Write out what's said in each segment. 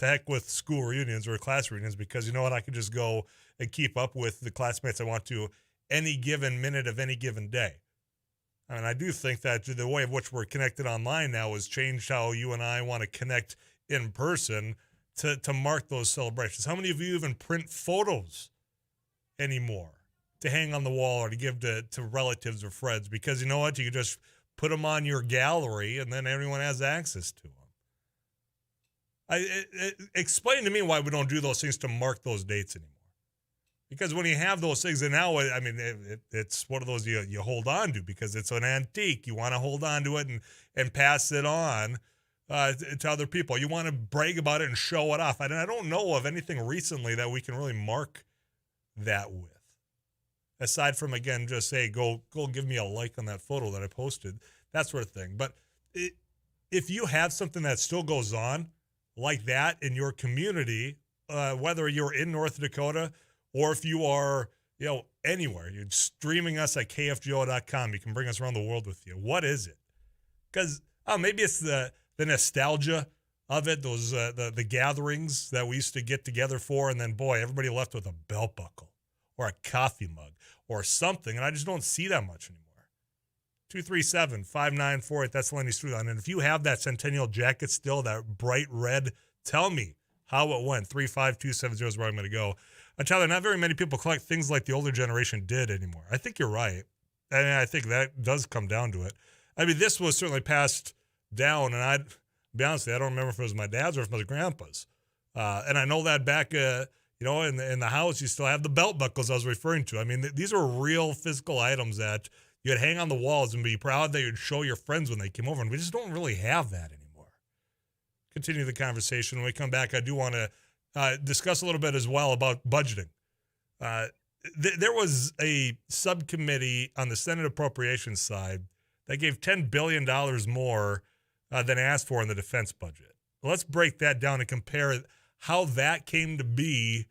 to heck with school reunions or class reunions, because you know what? I can just go and keep up with the classmates I want to any given minute of any given day. I mean, I do think that the way of which we're connected online now has changed how you and I want to connect in person to mark those celebrations. How many of you even print photos anymore to hang on the wall or to give to relatives or friends? Because you know what? You can just put them on your gallery and then everyone has access to them. Explain to me why we don't do those things to mark those dates anymore. Because when you have those things, and now, I mean, it's one of those you hold on to because it's an antique. You want to hold on to it and pass it on to other people. You want to brag about it and show it off. I don't know of anything recently that we can really mark that with. Aside from, again, just say, go give me a like on that photo that I posted, that sort of thing. But if you have something that still goes on like that in your community, whether you're in North Dakota or if you are, anywhere, you're streaming us at KFGO.com. You can bring us around the world with you. What is it? Because maybe it's the nostalgia of it, those the gatherings that we used to get together for, and then, boy, everybody left with a belt buckle or a coffee mug or something, and I just don't see that much anymore. 237-5948, that's Lenny Strudon. And if you have that Centennial jacket still, that bright red, tell me how it went. 35270 is where I'm going to go. Tyler, not very many people collect things like the older generation did anymore. I think you're right. And I think that does come down to it. I mean, this was certainly passed down, and I'd be honest with you, I don't remember if it was my dad's or if it was my grandpa's. And I know that back, in the house, you still have the belt buckles I was referring to. I mean, these are real physical items that you'd hang on the walls and be proud that you'd show your friends when they came over. And we just don't really have that anymore. Continue the conversation. When we come back, I do want to discuss a little bit as well about budgeting. There was a subcommittee on the Senate Appropriations side that gave $10 billion more than asked for in the defense budget. Let's break that down and compare how that came to be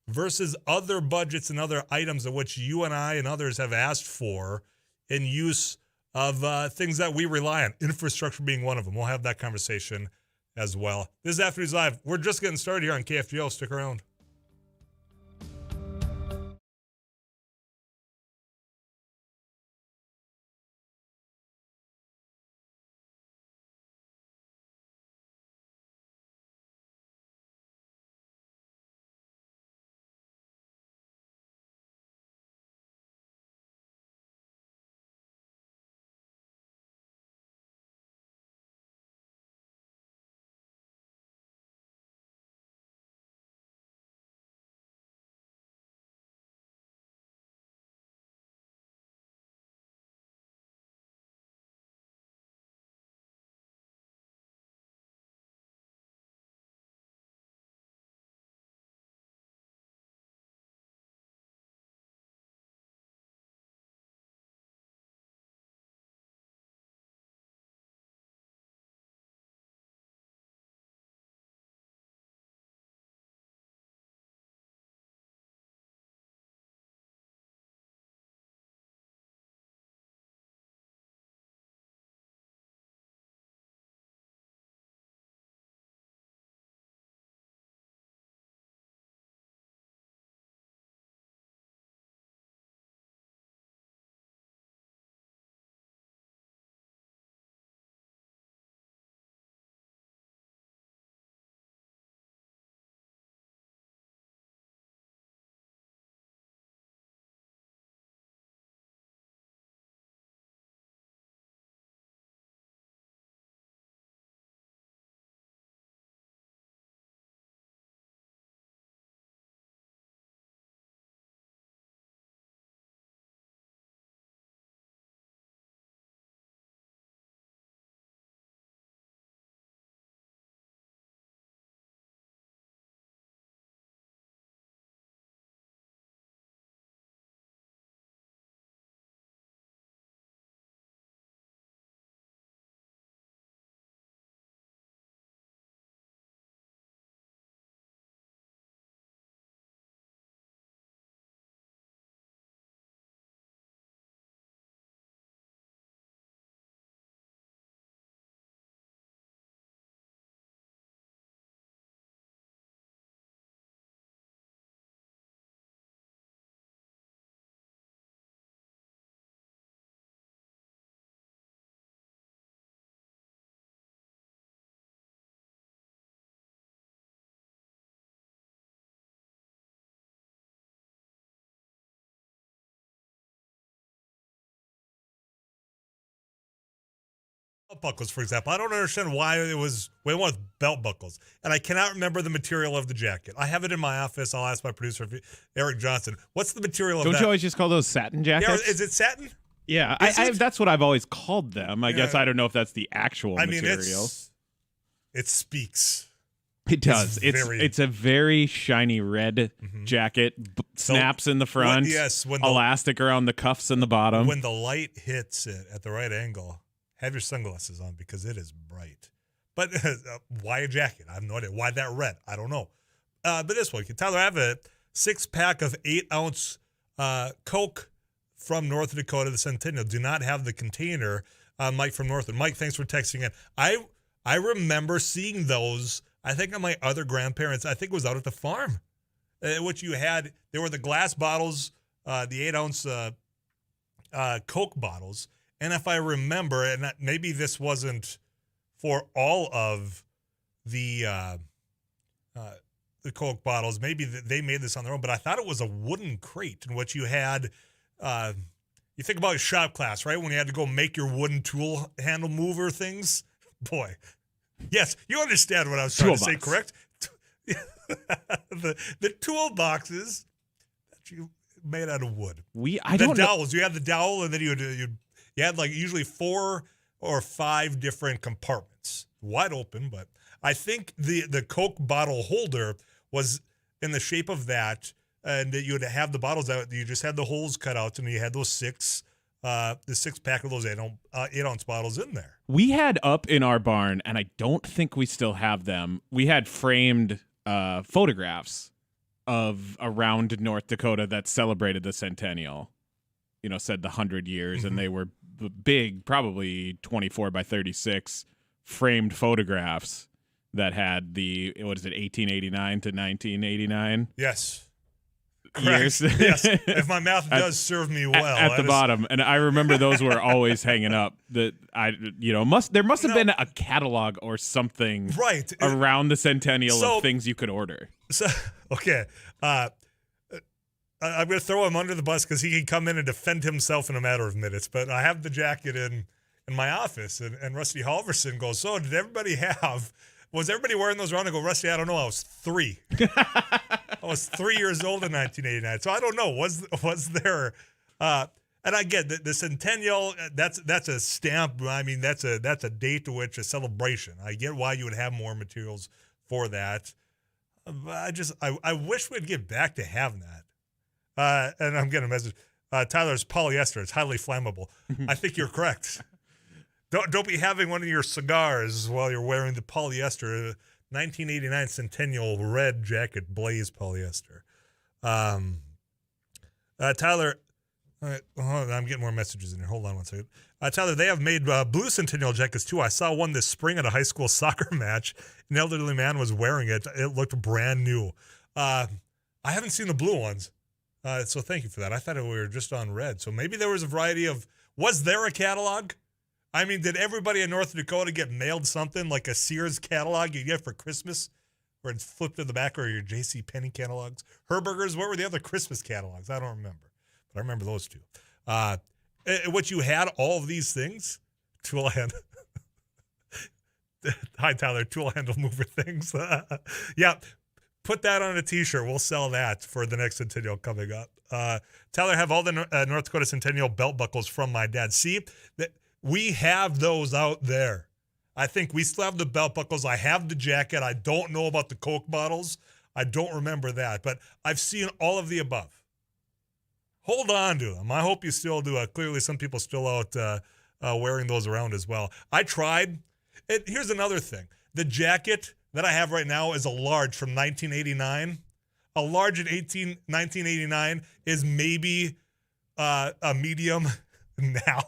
versus other budgets and other items of which you and I and others have asked for in use of things that we rely on, infrastructure being one of them. We'll have that conversation as well. This is After News Live. We're just getting started here on KFGO. Stick around. buckles, for example. I don't understand why we went with belt buckles, and I cannot remember the material of the jacket. I have it in my office. I'll ask my producer, Eric Johnson, what's the material of that? Don't you always just call those satin jackets? Yeah, is it satin? Yeah, that's what I've always called them. I guess I don't know if that's the actual material. It speaks. It does. It's a very shiny red jacket, snaps in the front, elastic around the cuffs in the bottom. When the light hits it at the right angle, have your sunglasses on because it is bright. But why a jacket? I have no idea. Why that red? I don't know. But this one, Tyler, I have a 6-pack of 8-ounce Coke from North Dakota, the Centennial. Do not have the container. Mike from Northwood. Mike, thanks for texting in. I remember seeing those. I think on my other grandparents, I think it was out at the farm, which you had. There were the glass bottles, the 8-ounce Coke bottles. And if I remember, and maybe this wasn't for all of the Coke bottles, maybe they made this on their own, but I thought it was a wooden crate in which you had, you think about shop class, right? When you had to go make your wooden tool handle mover things. Boy. Yes, you understand what I was trying to say, correct? the toolboxes that you made out of wood. The dowels. You had the dowel, and then you had like usually 4 or 5 different compartments, wide open. But I think the Coke bottle holder was in the shape of that, and you would have the bottles out. You just had the holes cut out, and you had those 6-pack of those 8-ounce bottles in there. We had up in our barn, and I don't think we still have them. We had framed photographs of around North Dakota that celebrated the Centennial. Said the 100 years, and they were big, probably 24 by 36 framed photographs that had the 1889 to 1989. Yes. Years. Yes, if my math does serve me well. At the bottom, and I remember those were always hanging up. There must have been a catalog or something around the Centennial of things you could order. So okay, I'm going to throw him under the bus because he can come in and defend himself in a matter of minutes. But I have the jacket in my office, and Rusty Halverson goes, "So did everybody have?" Was everybody wearing those around? I go, Rusty, I don't know. I was 3. I was 3 years old in 1989. So I don't know. Was there and I get the Centennial, that's a stamp. I mean, that's a date to which a celebration. I get why you would have more materials for that. I wish we'd get back to having that. And I'm getting a message. Tyler's polyester. It's highly flammable. I think you're correct. Don't be having one of your cigars while you're wearing the polyester 1989 Centennial red jacket blaze polyester. Tyler, I'm getting more messages in here. Hold on one second. Tyler, they have made blue Centennial jackets too. I saw one this spring at a high school soccer match. An elderly man was wearing it. It looked brand new. I haven't seen the blue ones, so thank you for that. I thought we were just on red. So maybe there was a variety of. Was there a catalog? I mean, did everybody in North Dakota get mailed something like a Sears catalog you get for Christmas where it's flipped to the back, or your J.C. Penney catalogs? Herberger's, what were the other Christmas catalogs? I don't remember, but I remember those two. What you had, all of these things, tool handle. Hi, Tyler, tool handle mover things. Yeah, put that on a T-shirt. We'll sell that for the next Centennial coming up. Tyler, have all the North Dakota Centennial belt buckles from my dad. See, we have those out there. I think we still have the belt buckles. I have the jacket. I don't know about the Coke bottles. I don't remember that, but I've seen all of the above. Hold on to them. I hope you still do. Clearly, some people still out wearing those around as well. I tried. Here's another thing. The jacket that I have right now is a large from 1989. A large in 1989 is maybe a medium now.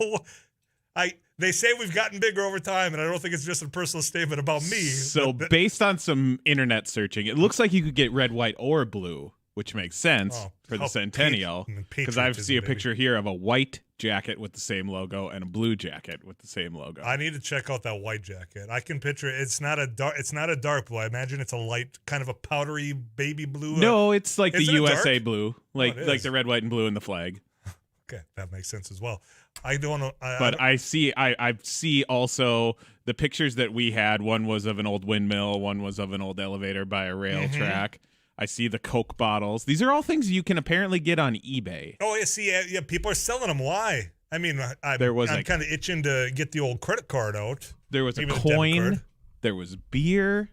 They say we've gotten bigger over time, and I don't think it's just a personal statement about me. So based on some internet searching, it looks like you could get red, white, or blue, which makes sense for the Centennial. Because I see a picture here of a white jacket with the same logo and a blue jacket with the same logo. I need to check out that white jacket. I can picture it. It's not a dark blue. I imagine it's a light, kind of a powdery baby blue. No, it's like the USA blue, like the red, white, and blue in the flag. Okay, that makes sense as well. I don't know. But I see also the pictures that we had. One was of an old windmill. One was of an old elevator by a rail track. I see the Coke bottles. These are all things you can apparently get on eBay. Oh, yeah, people are selling them. Why? I mean, I'm kind of itching to get the old credit card out. There was a coin. There was beer.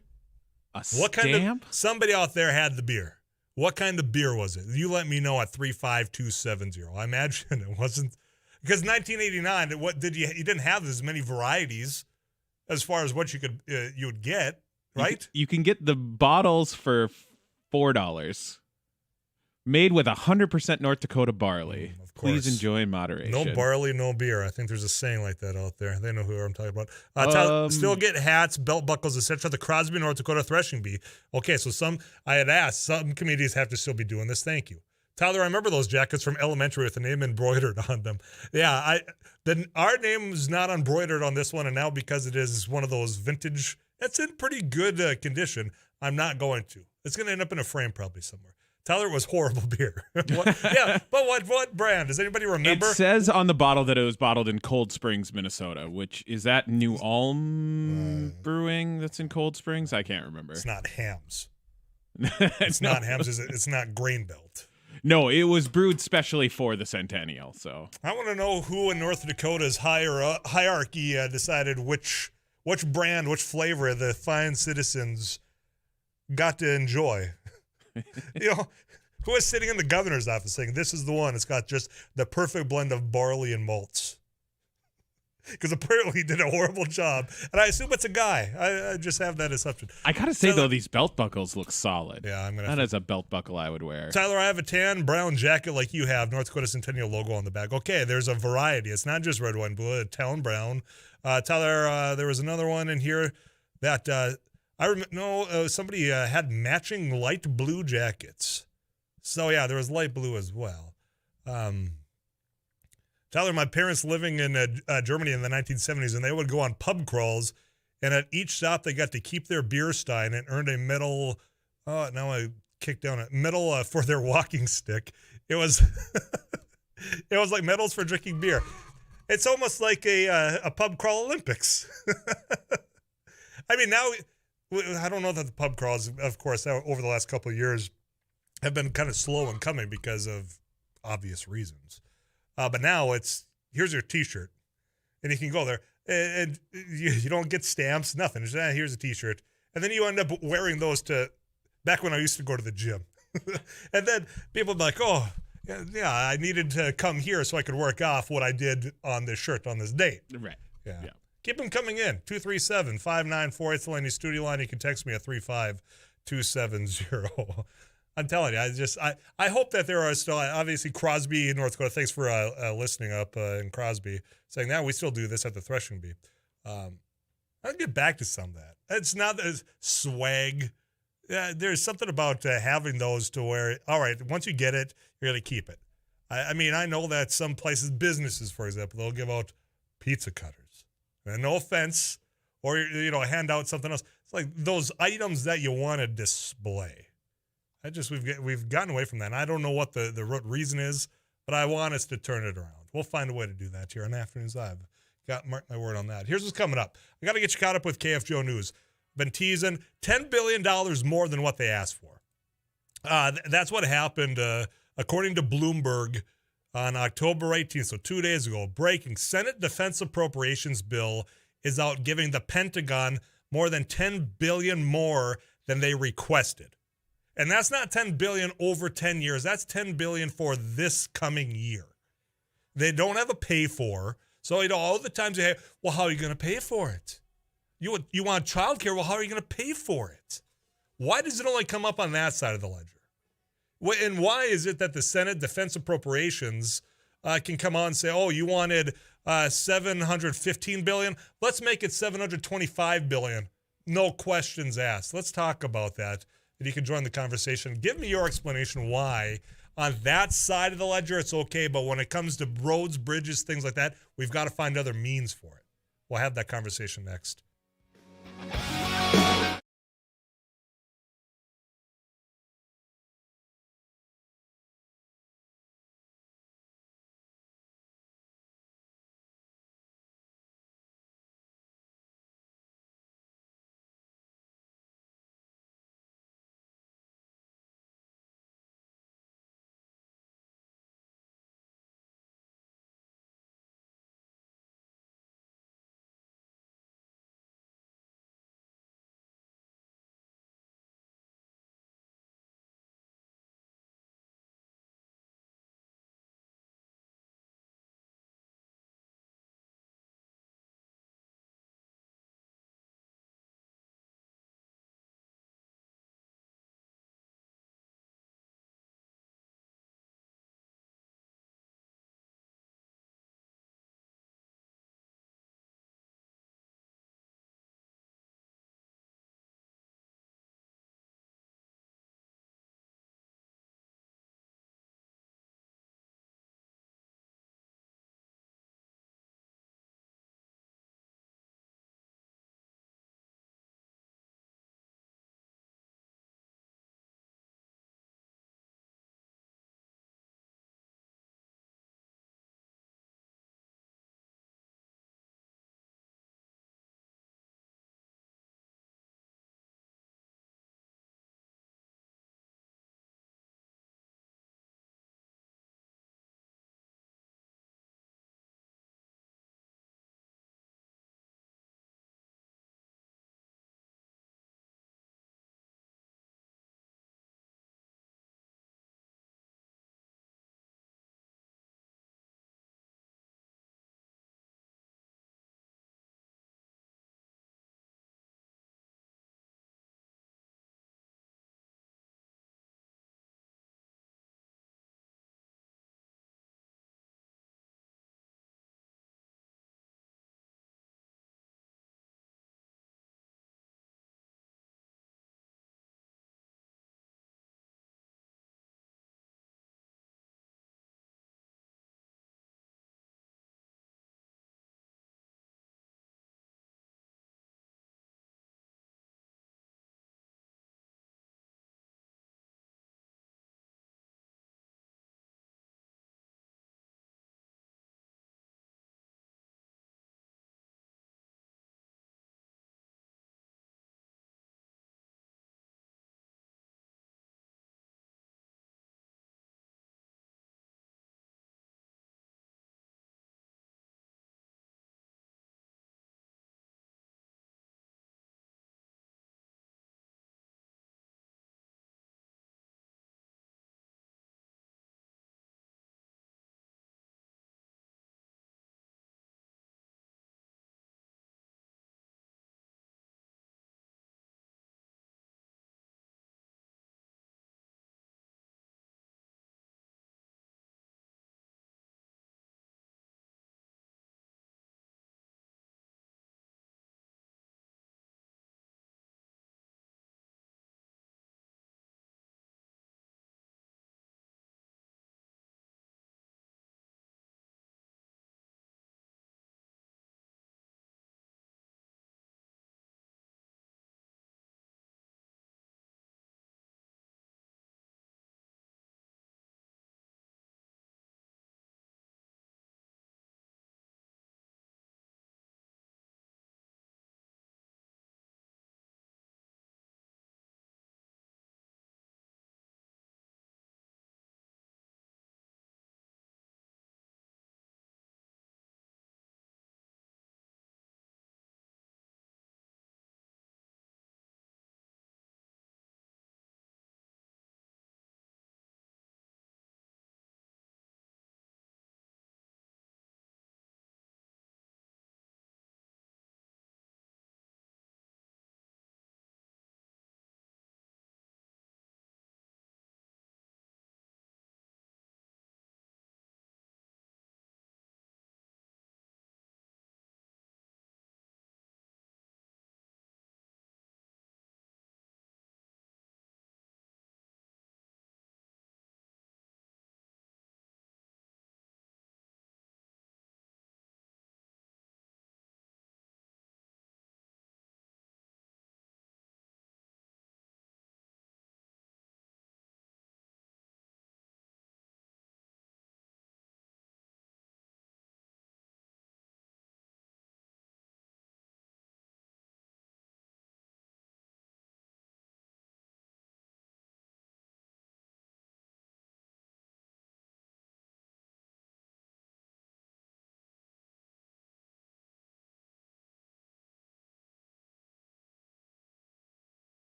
Stamp. Somebody out there had the beer. What kind of beer was it? You let me know at 35270. I imagine it wasn't, because 1989. You didn't have as many varieties as far as what you would get, right? You can get the bottles for $4, made with 100% North Dakota barley. Of course. Please enjoy in moderation. No barley, no beer. I think there's a saying like that out there. They know who I'm talking about. Still get hats, belt buckles, etc. The Crosby, North Dakota threshing bee. Okay, so I had asked, some communities have to still be doing this. Thank you. Tyler, I remember those jackets from elementary with the name embroidered on them. Yeah, our name is not embroidered on this one, and now because it is one of those vintage, it's in pretty good condition, I'm not going to. It's going to end up in a frame probably somewhere. Tyler, it was horrible beer. What brand? Does anybody remember? It says on the bottle that it was bottled in Cold Springs, Minnesota, which is that New Ulm Brewing that's in Cold Springs? I can't remember. It's not Hams. It's not Hams. It's not Grain Belt. No, it was brewed specially for the Centennial. So I want to know who in North Dakota's hierarchy decided which brand, which flavor the fine citizens got to enjoy. Who was sitting in the governor's office saying, this is the one, it's got just the perfect blend of barley and malts? Because apparently he did a horrible job. And I assume it's a guy. I just have that assumption. I got to say, though, these belt buckles look solid. Yeah, That is a belt buckle I would wear. Tyler, I have a tan brown jacket like you have, North Dakota Centennial logo on the back. Okay, there's a variety. It's not just red, white, and blue, tan brown. Tyler, there was another one in here that I remember. Somebody had matching light blue jackets. So yeah, there was light blue as well. Tyler, my parents living in Germany in the 1970s, and they would go on pub crawls, and at each stop they got to keep their beer stein and earned a medal. Oh, now I kicked down a medal for their walking stick. It was it was like medals for drinking beer. It's almost like a pub crawl Olympics. I mean, now. I don't know that the pub crawls, of course, over the last couple of years have been kind of slow in coming because of obvious reasons. But now here's your T-shirt, and you can go there, and you don't get stamps, nothing. It's just, here's a T-shirt. And then you end up wearing those back when I used to go to the gym. And then people be like, oh, yeah, I needed to come here so I could work off what I did on this shirt on this date. Right. Yeah. Keep them coming in. 237-594. It's the Laney studio line. You can text me at 35270. I'm telling you, I hope that there are still, obviously, Crosby in North Dakota. Thanks for listening up in Crosby, saying that we still do this at the threshing bee. I'll get back to some of that. It's not as swag. There's something about having those to where, all right, once you get it, you're going to keep it. I mean, I know that some places, businesses, for example, they'll give out pizza cutters. And no offense, or hand out something else. It's like those items that you want to display. We've gotten away from that. And I don't know what the reason is, but I want us to turn it around. We'll find a way to do that here on Afternoons Live. Mark my word on that. Here's what's coming up. I got to get you caught up with KFGO News. Been teasing $10 billion more than what they asked for. That's what happened, according to Bloomberg. On October 18th, so 2 days ago, breaking Senate Defense Appropriations Bill is out giving the Pentagon more than $10 billion more than they requested. And that's not $10 billion over 10 years. That's $10 billion for this coming year. They don't have a pay for. So all the times they have, well, how are you going to pay for it? You want childcare? Well, how are you going to pay for it? Why does it only come up on that side of the ledger? And why is it that the Senate Defense Appropriations can come on and say, oh, you wanted $715 billion? Let's make it $725 billion. No questions asked. Let's talk about that. And you can join the conversation. Give me your explanation why on that side of the ledger it's okay, but when it comes to roads, bridges, things like that, we've got to find other means for it. We'll have that conversation next.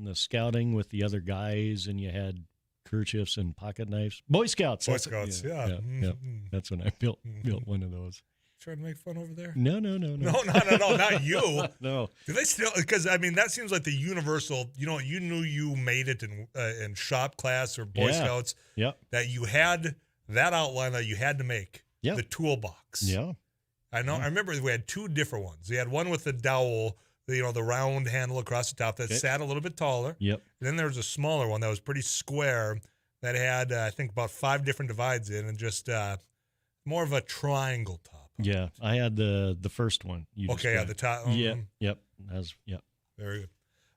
and the scouting with the other guys, and you had kerchiefs and pocket knives. Boy Scouts. Boy Scouts, yeah. Yeah. That's when I built one of those. Trying to make fun over there? No. No, not you. No. Do they still? Because I mean, that seems like the universal. You knew you made it in shop class or Boy Scouts. Yeah. That you had that outline that you had to make. Yeah. The toolbox. Yeah. I know. Yeah. I remember we had two different ones. We had one with the dowel, the round handle across the top that sat a little bit taller. Yep. And then there was a smaller one that was pretty square that had I think about 5 different divides in and just more of a triangle top. Yeah, I had the first one. The top. Yep. Very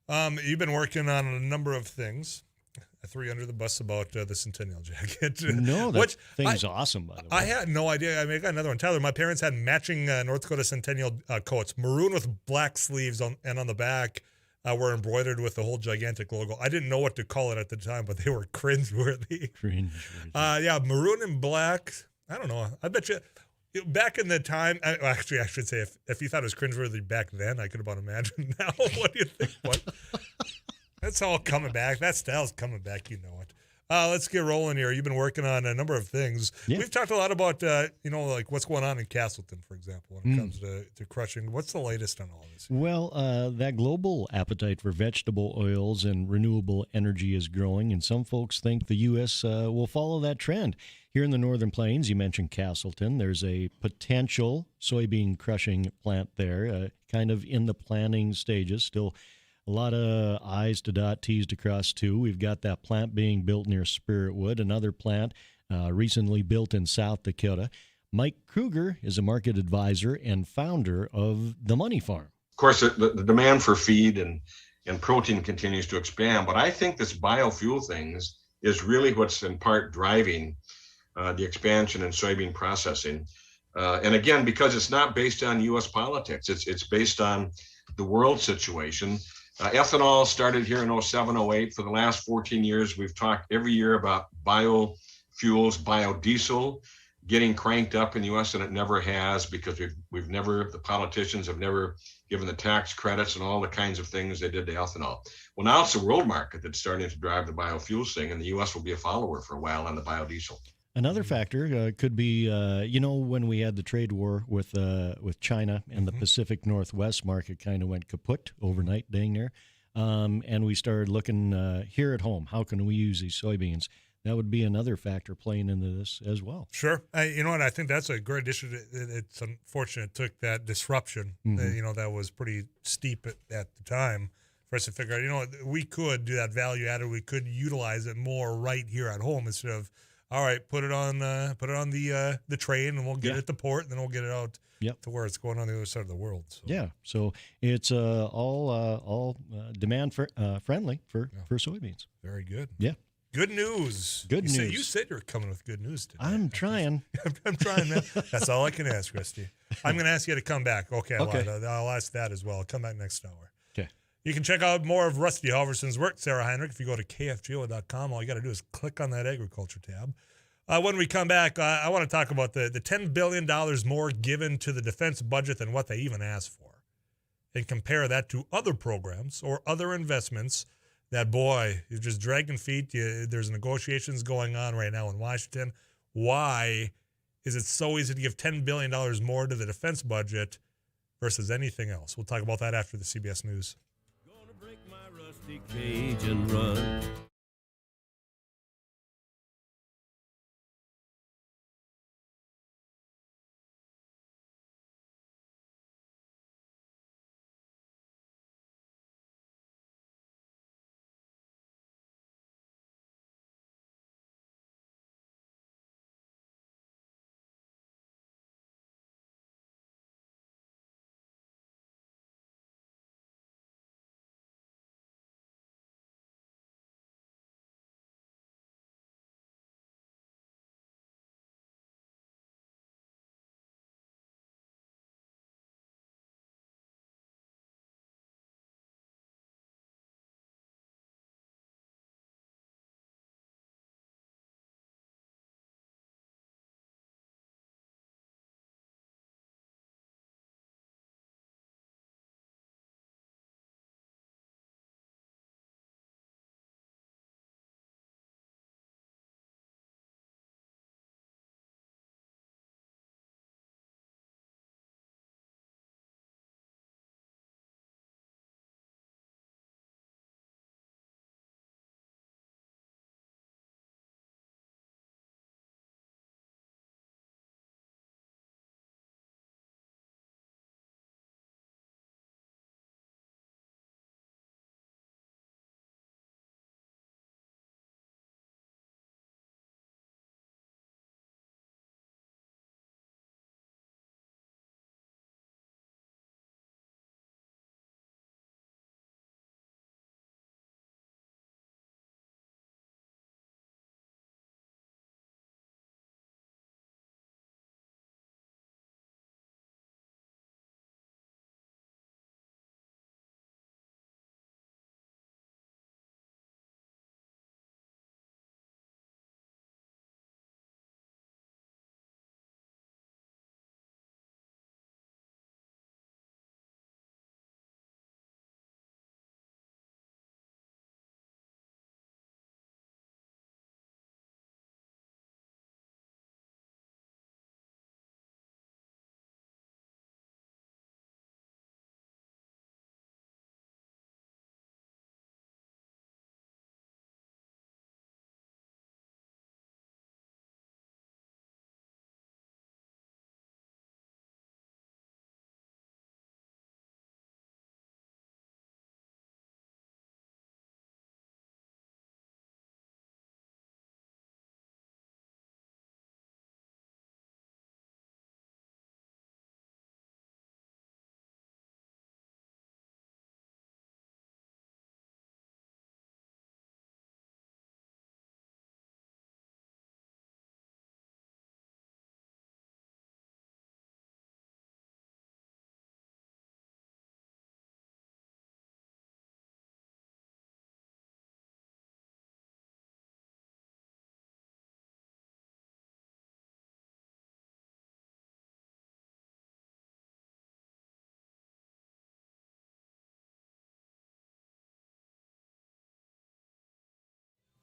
good. You've been working on a number of things. I threw you under the bus about the Centennial jacket. No, that thing's awesome, by the way. I had no idea. I got another one. Tyler, my parents had matching North Dakota Centennial coats, maroon with black sleeves, and on the back were embroidered with the whole gigantic logo. I didn't know what to call it at the time, but they were cringeworthy. Maroon and black. I don't know. I bet you back in the time, actually, I should say if you thought it was cringeworthy back then, I could about imagine now. What do you think? What? That's all coming back. That style's coming back. You know it. Let's get rolling here. You've been working on a number of things. Yeah. We've talked a lot about, like what's going on in Castleton, for example, when it comes to crushing. What's the latest on all this? Well, that global appetite for vegetable oils and renewable energy is growing, and some folks think the U.S. Will follow that trend. Here in the Northern Plains, you mentioned Castleton. There's a potential soybean crushing plant there, kind of in the planning stages. Still a lot of I's to dot, T's to cross too. We've got that plant being built near Spiritwood, another plant recently built in South Dakota. Mike Kruger is a market advisor and founder of the Money Farm. Of course, the demand for feed and protein continues to expand, but I think this biofuel thing is really what's in part driving the expansion in soybean processing. And again, because it's not based on U.S. politics, it's based on the world situation. Ethanol started here in 07, 08. For the last 14 years, we've talked every year about biofuels, biodiesel getting cranked up in the U.S., and it never has because the politicians have never given the tax credits and all the kinds of things they did to ethanol. Well, now it's the world market that's starting to drive the biofuels thing, and the U.S. will be a follower for a while on the biodiesel. Another factor could be, when we had the trade war with China and the Pacific Northwest market kind of went kaput overnight, dang near, and we started looking here at home. How can we use these soybeans? That would be another factor playing into this as well. Sure. I think that's a great issue. It's unfortunate it took that disruption, that was pretty steep at the time for us to figure out, we could do that value added. We could utilize it more right here at home instead of, all right, put it on the train, and we'll get it at the port, and then we'll get it out to where it's going on the other side of the world. So. Yeah, so it's all demand friendly for soybeans. Very good. Yeah. Good news. You said you're coming with good news today. I'm trying. I'm trying, man. That's all I can ask, Rusty. I'm going to ask you to come back. Okay. I'll ask that as well. I'll come back next hour. Okay. You can check out more of Rusty Halverson's work, Sarah Heinrich, if you go to KFGO.com. All you got to do is click on that agriculture tab. When we come back, I want to talk about the $10 billion more given to the defense budget than what they even asked for, and compare that to other programs or other investments that, boy, you're just dragging feet. There's negotiations going on right now in Washington. Why is it so easy to give $10 billion more to the defense budget versus anything else? We'll talk about that after the CBS News. Gonna break my rusty cage and run.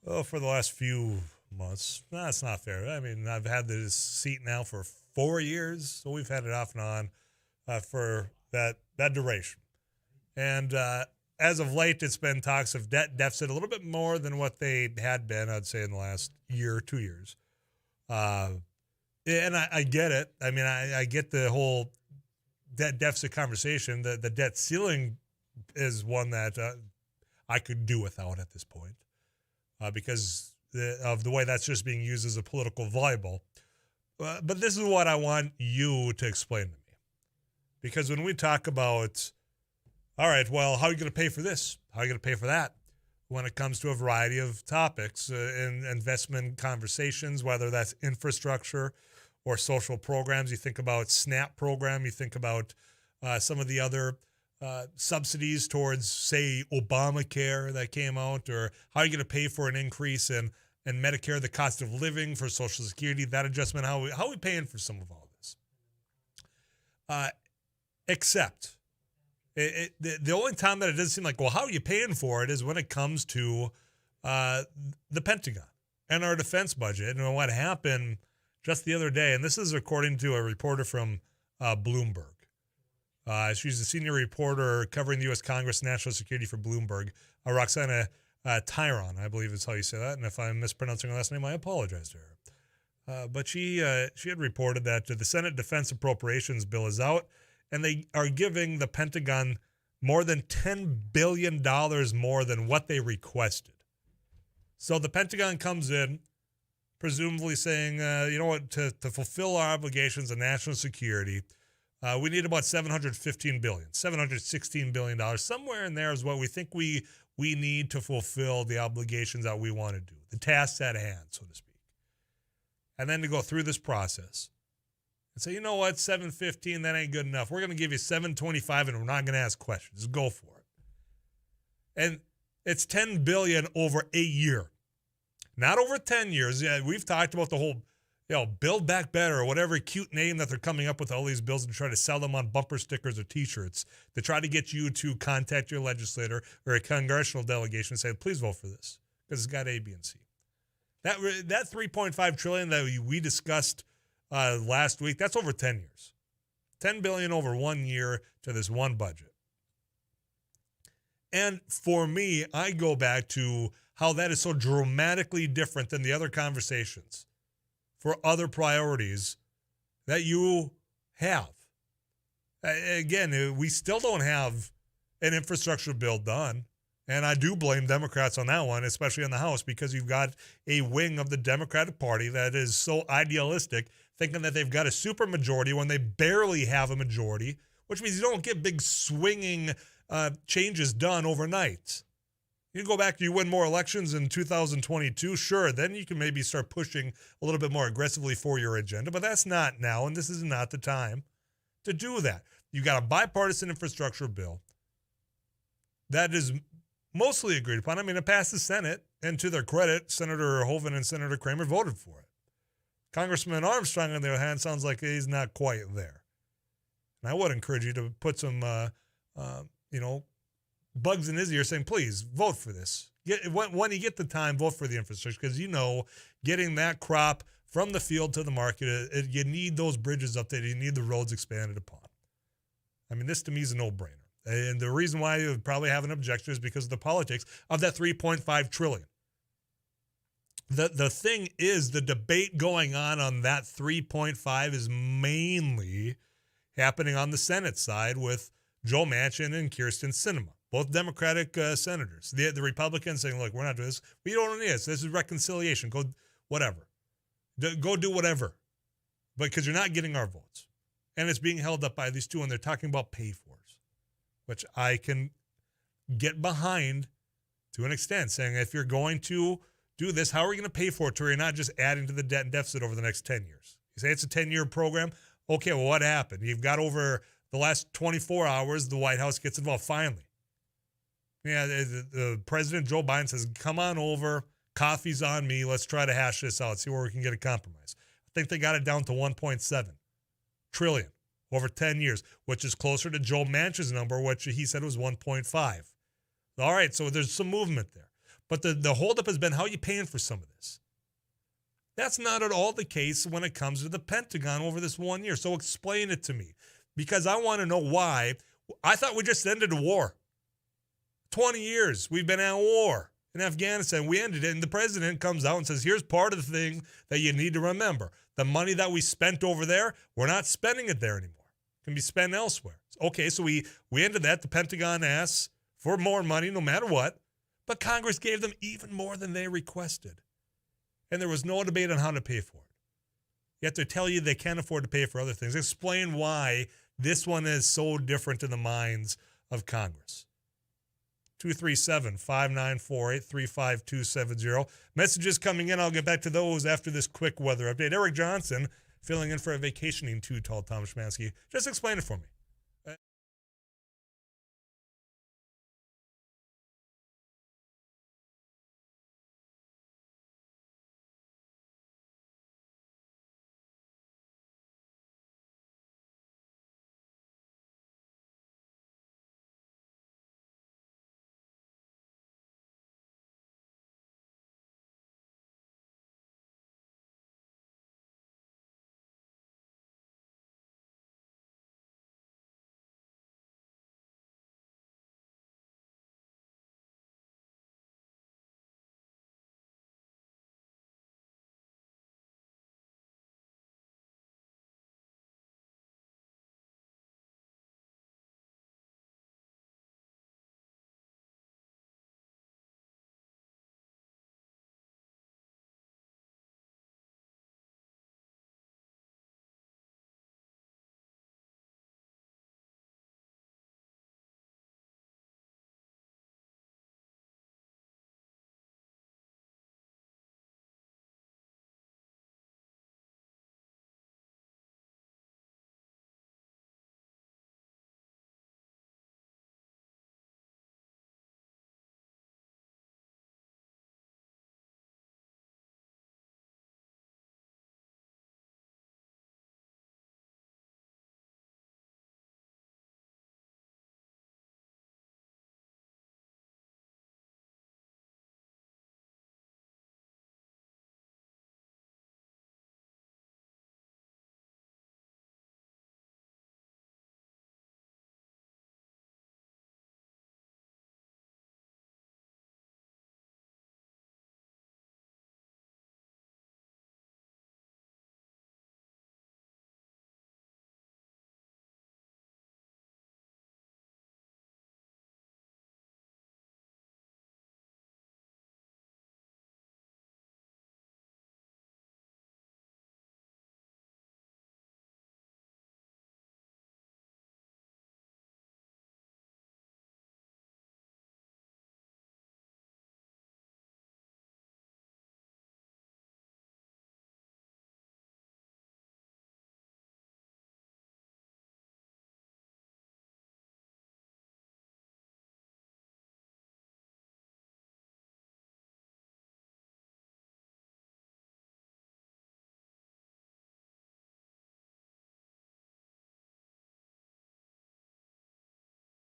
Oh, for the last few months. No, that's not fair. I mean, I've had this seat now for 4 years, so we've had it off and on for that duration. And as of late, it's been talks of debt deficit a little bit more than what they had been, I'd say, in the last year, 2 years. And I get it. I mean, I get the whole debt deficit conversation. The debt ceiling is one that I could do without at this point because of the way that's just being used as a political variable. But this is what I want you to explain to me. Because when we talk about, all right, well, how are you going to pay for this? How are you going to pay for that? When it comes to a variety of topics in investment conversations, whether that's infrastructure or social programs. You think about SNAP program. You think about some of the other subsidies towards, say, Obamacare that came out, or how are you going to pay for an increase in Medicare, the cost of living for Social Security, that adjustment, how are we paying for some of all this? Except the only time that it doesn't seem like, well, how are you paying for it is when it comes to the Pentagon and our defense budget. And what happened just the other day, and this is according to a reporter from Bloomberg. She's a senior reporter covering the U.S. Congress National Security for Bloomberg, Roxana Tyron, I believe is how you say that. And if I'm mispronouncing her last name, I apologize to her. But she had reported that the Senate Defense Appropriations Bill is out, and they are giving the Pentagon more than $10 billion more than what they requested. So the Pentagon comes in, presumably saying, you know what, to fulfill our obligations of national security, we need about $716 billion. Somewhere in there is what we think we need to fulfill the obligations that we want to do, the tasks at hand, so to speak. And then to go through this process and say, you know what, 715, that ain't good enough. We're going to give you 725 and we're not going to ask questions. Just go for it. And it's $10 billion over a year, not over 10 years. Yeah, we've talked about the whole, Build Back Better or whatever cute name that they're coming up with all these bills and try to sell them on bumper stickers or T-shirts to try to get you to contact your legislator or a congressional delegation and say, please vote for this because it's got A, B, and C. That $3.5 trillion that we discussed last week, that's over 10 years. $10 billion over 1 year to this one budget. And for me, I go back to how that is so dramatically different than the other conversations for other priorities that you have. Again, we still don't have an infrastructure bill done. And I do blame Democrats on that one, especially in the House, because you've got a wing of the Democratic Party that is so idealistic, thinking that they've got a super majority when they barely have a majority, which means you don't get big swinging changes done overnight. You go back, you win more elections in 2022, sure, then you can maybe start pushing a little bit more aggressively for your agenda, but that's not now, and this is not the time to do that. You got a bipartisan infrastructure bill that is mostly agreed upon. I mean, it passed the Senate, and to their credit, Senator Hoeven and Senator Kramer voted for it. Congressman Armstrong, on the other hand, sounds like he's not quite there. And I would encourage you to put some, bugs in his ear saying, please, vote for this. When you get the time, vote for the infrastructure, because getting that crop from the field to the market, you need those bridges updated. You need the roads expanded upon. I mean, this to me is a no-brainer. And the reason why you would probably have an objection is because of the politics of that $3.5 trillion. The thing is, the debate going on that 3.5 is mainly happening on the Senate side with Joe Manchin and Kyrsten Sinema, both Democratic senators. The Republicans saying, look, we're not doing this. We don't need this. This is reconciliation. Go whatever. Go do whatever. Because you're not getting our votes. And it's being held up by these two, and they're talking about pay-fors, which I can get behind to an extent, saying if you're going to do this, how are we going to pay for it to where you're not just adding to the debt and deficit over the next 10 years? You say it's a 10-year program. Okay, well, what happened? You've got over the last 24 hours, the White House gets involved finally. Yeah, the President Joe Biden says, come on over, coffee's on me, let's try to hash this out, see where we can get a compromise. I think they got it down to $1.7 trillion over 10 years, which is closer to Joe Manchin's number, which he said was 1.5. All right, so there's some movement there. But the holdup has been, how are you paying for some of this? That's not at all the case when it comes to the Pentagon over this 1 year. So explain it to me, because I want to know why. I thought we just ended a war. 20 years we've been at war in Afghanistan. We ended it, and the president comes out and says, here's part of the thing that you need to remember. The money that we spent over there, we're not spending it there anymore. It can be spent elsewhere. Okay, so we ended that. The Pentagon asked for more money no matter what, but Congress gave them even more than they requested. And there was no debate on how to pay for it. Yet they tell you they can't afford to pay for other things. Explain why this one is so different in the minds of Congress. 237-594-835-270. Messages coming in. I'll get back to those after this quick weather update. Eric Johnson filling in for a vacationing too tall Tom Schmansky. Just explain it for me.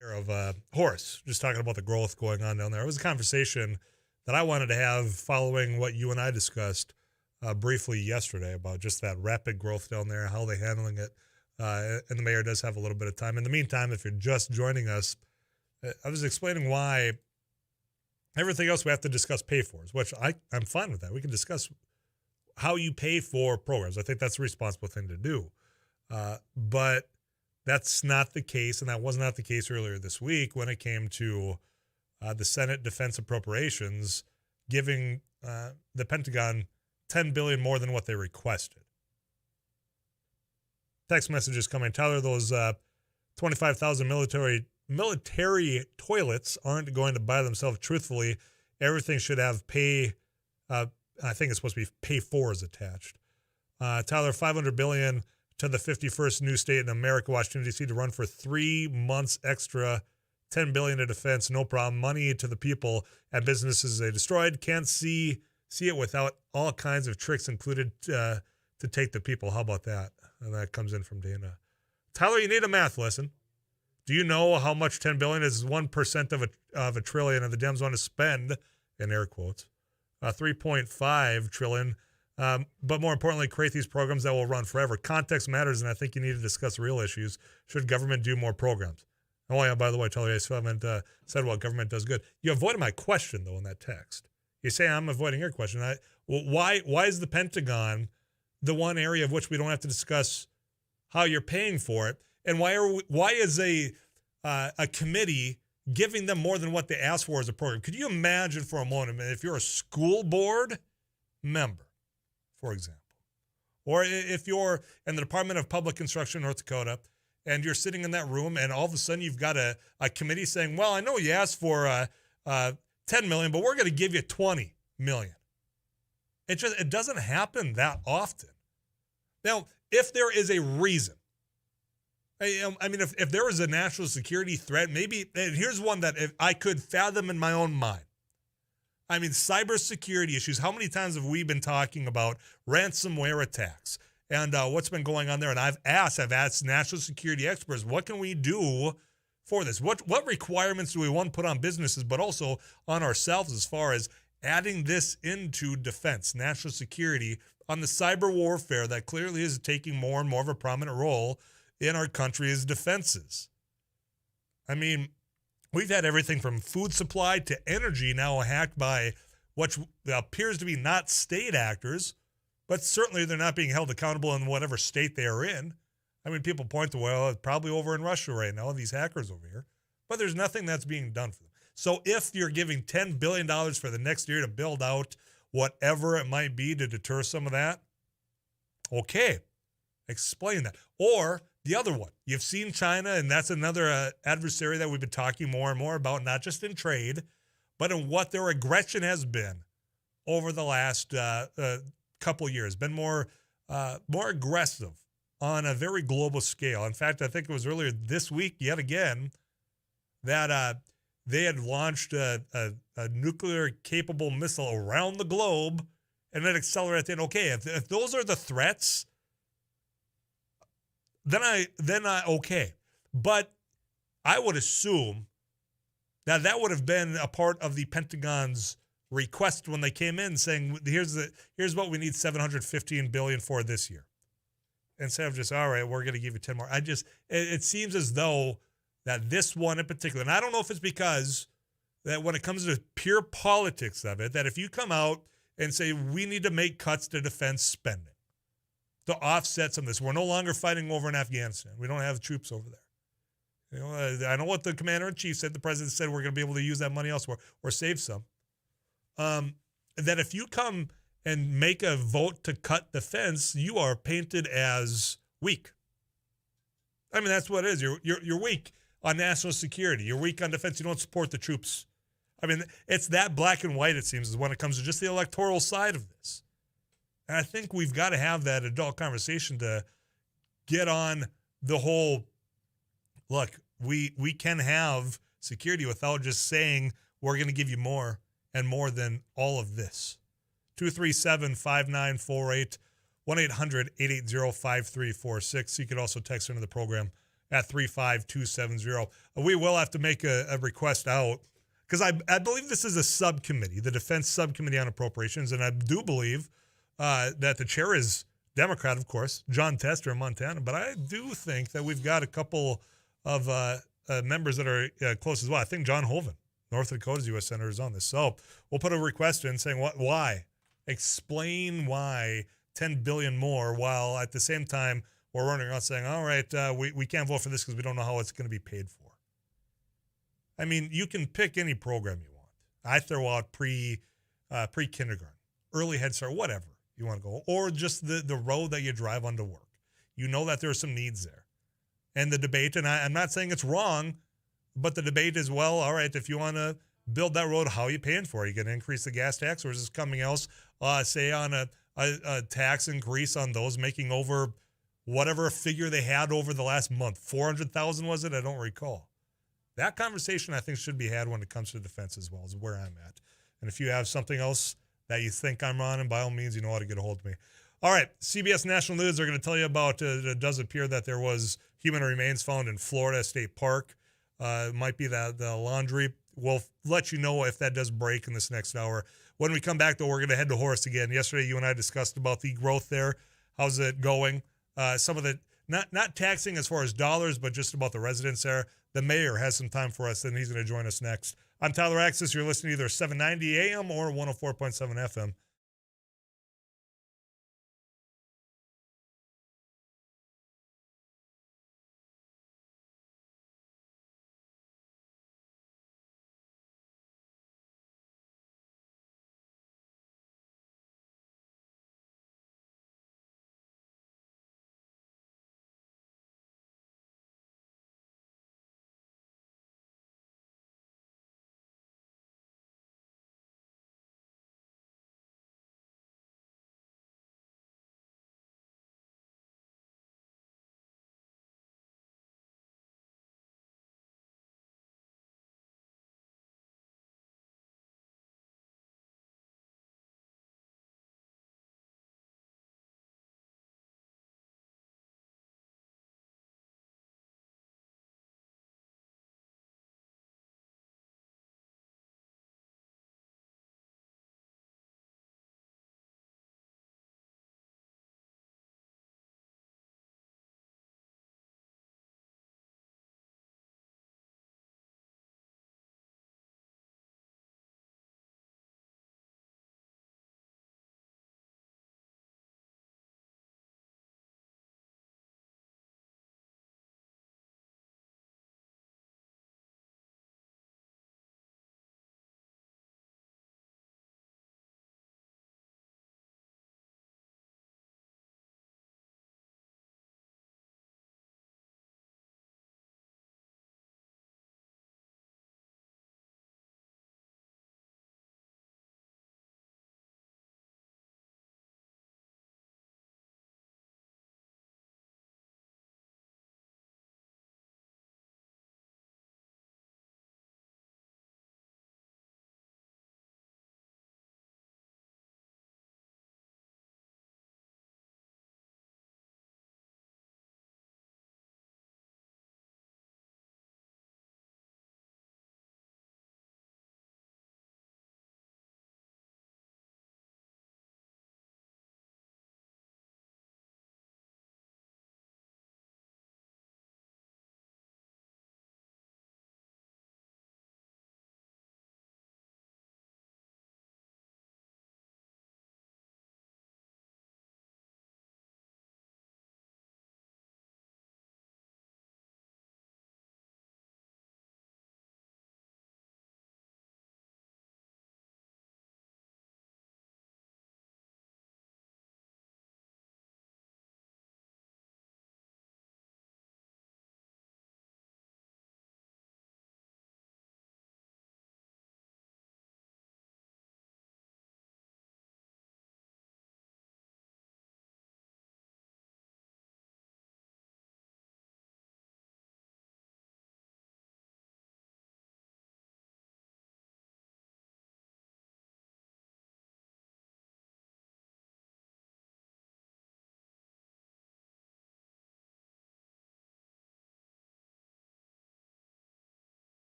Of Horace, just talking about the growth going on down there. It was a conversation that I wanted to have following what you and I discussed briefly yesterday about just that rapid growth down there, how they're handling it. And the mayor does have a little bit of time. In the meantime, if you're just joining us, I was explaining why everything else we have to discuss pay fors, which I'm fine with that. We can discuss how you pay for programs. I think that's a responsible thing to do. But that's not the case, and that was not the case earlier this week when it came to the Senate Defense Appropriations giving the Pentagon $10 billion more than what they requested. Text messages coming. Tyler, those 25,000 military toilets aren't going to buy themselves. Truthfully, everything should have pay. I think it's supposed to be pay fors attached. Tyler, $500 billion to the 51st new state in America, Washington, D.C., to run for 3 months extra, $10 billion to defense, no problem. Money to the people and businesses they destroyed. Can't see it without all kinds of tricks included to take the people. How about that? And that comes in from Dana. Tyler, you need a math lesson. Do you know how much $10 billion is? 1% of a trillion, and the Dems want to spend in air quotes, 3.5 trillion. But more importantly, create these programs that will run forever. Context matters, and I think you need to discuss real issues. Should government do more programs? Oh, yeah, by the way, Tully, I still haven't said what government does good. You avoided my question, though, in that text. You say I'm avoiding your question. Why is the Pentagon the one area of which we don't have to discuss how you're paying for it? And why is a committee giving them more than what they asked for as a program? Could you imagine for a moment if you're a school board member, for example, or if you're in the Department of Public Instruction, North Dakota, and you're sitting in that room and all of a sudden you've got a committee saying, well, I know you asked for 10 million, but we're going to give you 20 million. It doesn't happen that often. Now, if there is a reason, I mean, if there was a national security threat, maybe, and here's one that if I could fathom in my own mind. I mean, cybersecurity issues. How many times have we been talking about ransomware attacks and what's been going on there? And I've asked national security experts, what can we do for this? What requirements do we want to put on businesses, but also on ourselves as far as adding this into defense, national security, on the cyber warfare that clearly is taking more and more of a prominent role in our country's defenses? I mean, we've had everything from food supply to energy now hacked by what appears to be not state actors, but certainly they're not being held accountable in whatever state they are in. I mean, people point to, well, it's probably over in Russia right now, these hackers over here, but there's nothing that's being done for them. So if you're giving $10 billion for the next year to build out whatever it might be to deter some of that, okay, explain that. Or the other one, you've seen China, and that's another adversary that we've been talking more and more about, not just in trade, but in what their aggression has been over the last couple years, been more aggressive on a very global scale. In fact, I think it was earlier this week, yet again, that they had launched a nuclear-capable missile around the globe, and then accelerated. Okay, if those are the threats, then I okay. But I would assume that would have been a part of the Pentagon's request when they came in, saying, here's what we need $715 billion for this year. Instead of just, all right, we're going to give you 10 more. It seems as though that this one in particular, and I don't know if it's because that when it comes to pure politics of it, that if you come out and say we need to make cuts to defense spending to offset some of this, we're no longer fighting over in Afghanistan. We don't have troops over there. You know, I know what the commander-in-chief said. The president said we're going to be able to use that money elsewhere or save some. That if you come and make a vote to cut defense, you are painted as weak. I mean, that's what it is. You're weak on national security. You're weak on defense. You don't support the troops. I mean, it's that black and white, it seems, when it comes to just the electoral side of this. And I think we've got to have that adult conversation to get on the whole, look, we can have security without just saying we're going to give you more and more than all of this. 237-5948, 1-800-880-5346. You could also text into the program at 35270. We will have to make a request out because I believe this is a subcommittee, the Defense Subcommittee on Appropriations, and I do believe that the chair is Democrat, of course, John Tester in Montana, but I do think that we've got a couple of members that are close as well. I think John Hoeven, North Dakota's U.S. Senator, is on this. So we'll put a request in saying why. Explain why $10 billion more, while at the same time we're running around saying, all right, we can't vote for this because we don't know how it's going to be paid for. I mean, you can pick any program you want. I throw out pre-kindergarten, early Head Start, whatever you want to go, or just the road that you drive on to work. You know that there are some needs there. And the debate, and I'm not saying it's wrong, but the debate is, well, all right, if you want to build that road, how are you paying for it? Are you going to increase the gas tax, or is this coming else, say, on a tax increase on those making over whatever figure they had over the last month? 400,000 was it? I don't recall. That conversation, I think, should be had when it comes to defense as well, is where I'm at. And if you have something else that you think I'm on, and by all means, you know how to get a hold of me. All right, CBS National News are going to tell you about, it does appear that there was human remains found in Florida State Park. It might be that the laundry we'll let you know if that does break in this next hour. When we come back, though, we're going to head to Horace again. Yesterday, you and I discussed about the growth there. How's it going? Some of the not taxing as far as dollars, but just about the residents there. The mayor has some time for us, and he's going to join us next. I'm Tyler Axness. You're listening to either 790 AM or 104.7 FM.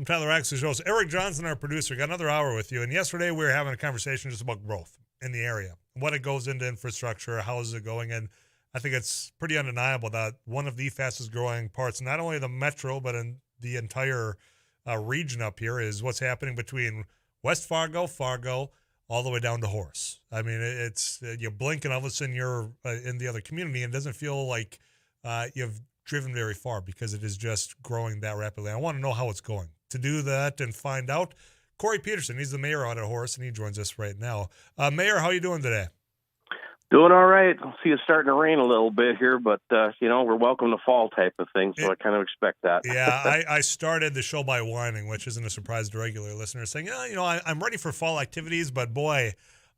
I'm Tyler Axness, host. Eric Johnson, our producer, got another hour with you. And yesterday we were having a conversation just about growth in the area, what it goes into infrastructure, how is it going. And I think it's pretty undeniable that one of the fastest growing parts, not only the metro, but in the entire region up here, is what's happening between West Fargo, all the way down to Horace. I mean, it's you blink and all of a sudden you're in the other community, and it doesn't feel like you've driven very far because it is just growing that rapidly. I want to know how it's going. To do that and find out, Corey Peterson, he's the mayor out at Horace, and he joins us right now. Mayor, how are you doing today? Doing all right. I see it's starting to rain a little bit here, but, we're welcome to fall type of thing, so I kind of expect that. Yeah, I started the show by whining, which isn't a surprise to regular listeners, saying, I'm ready for fall activities, but boy,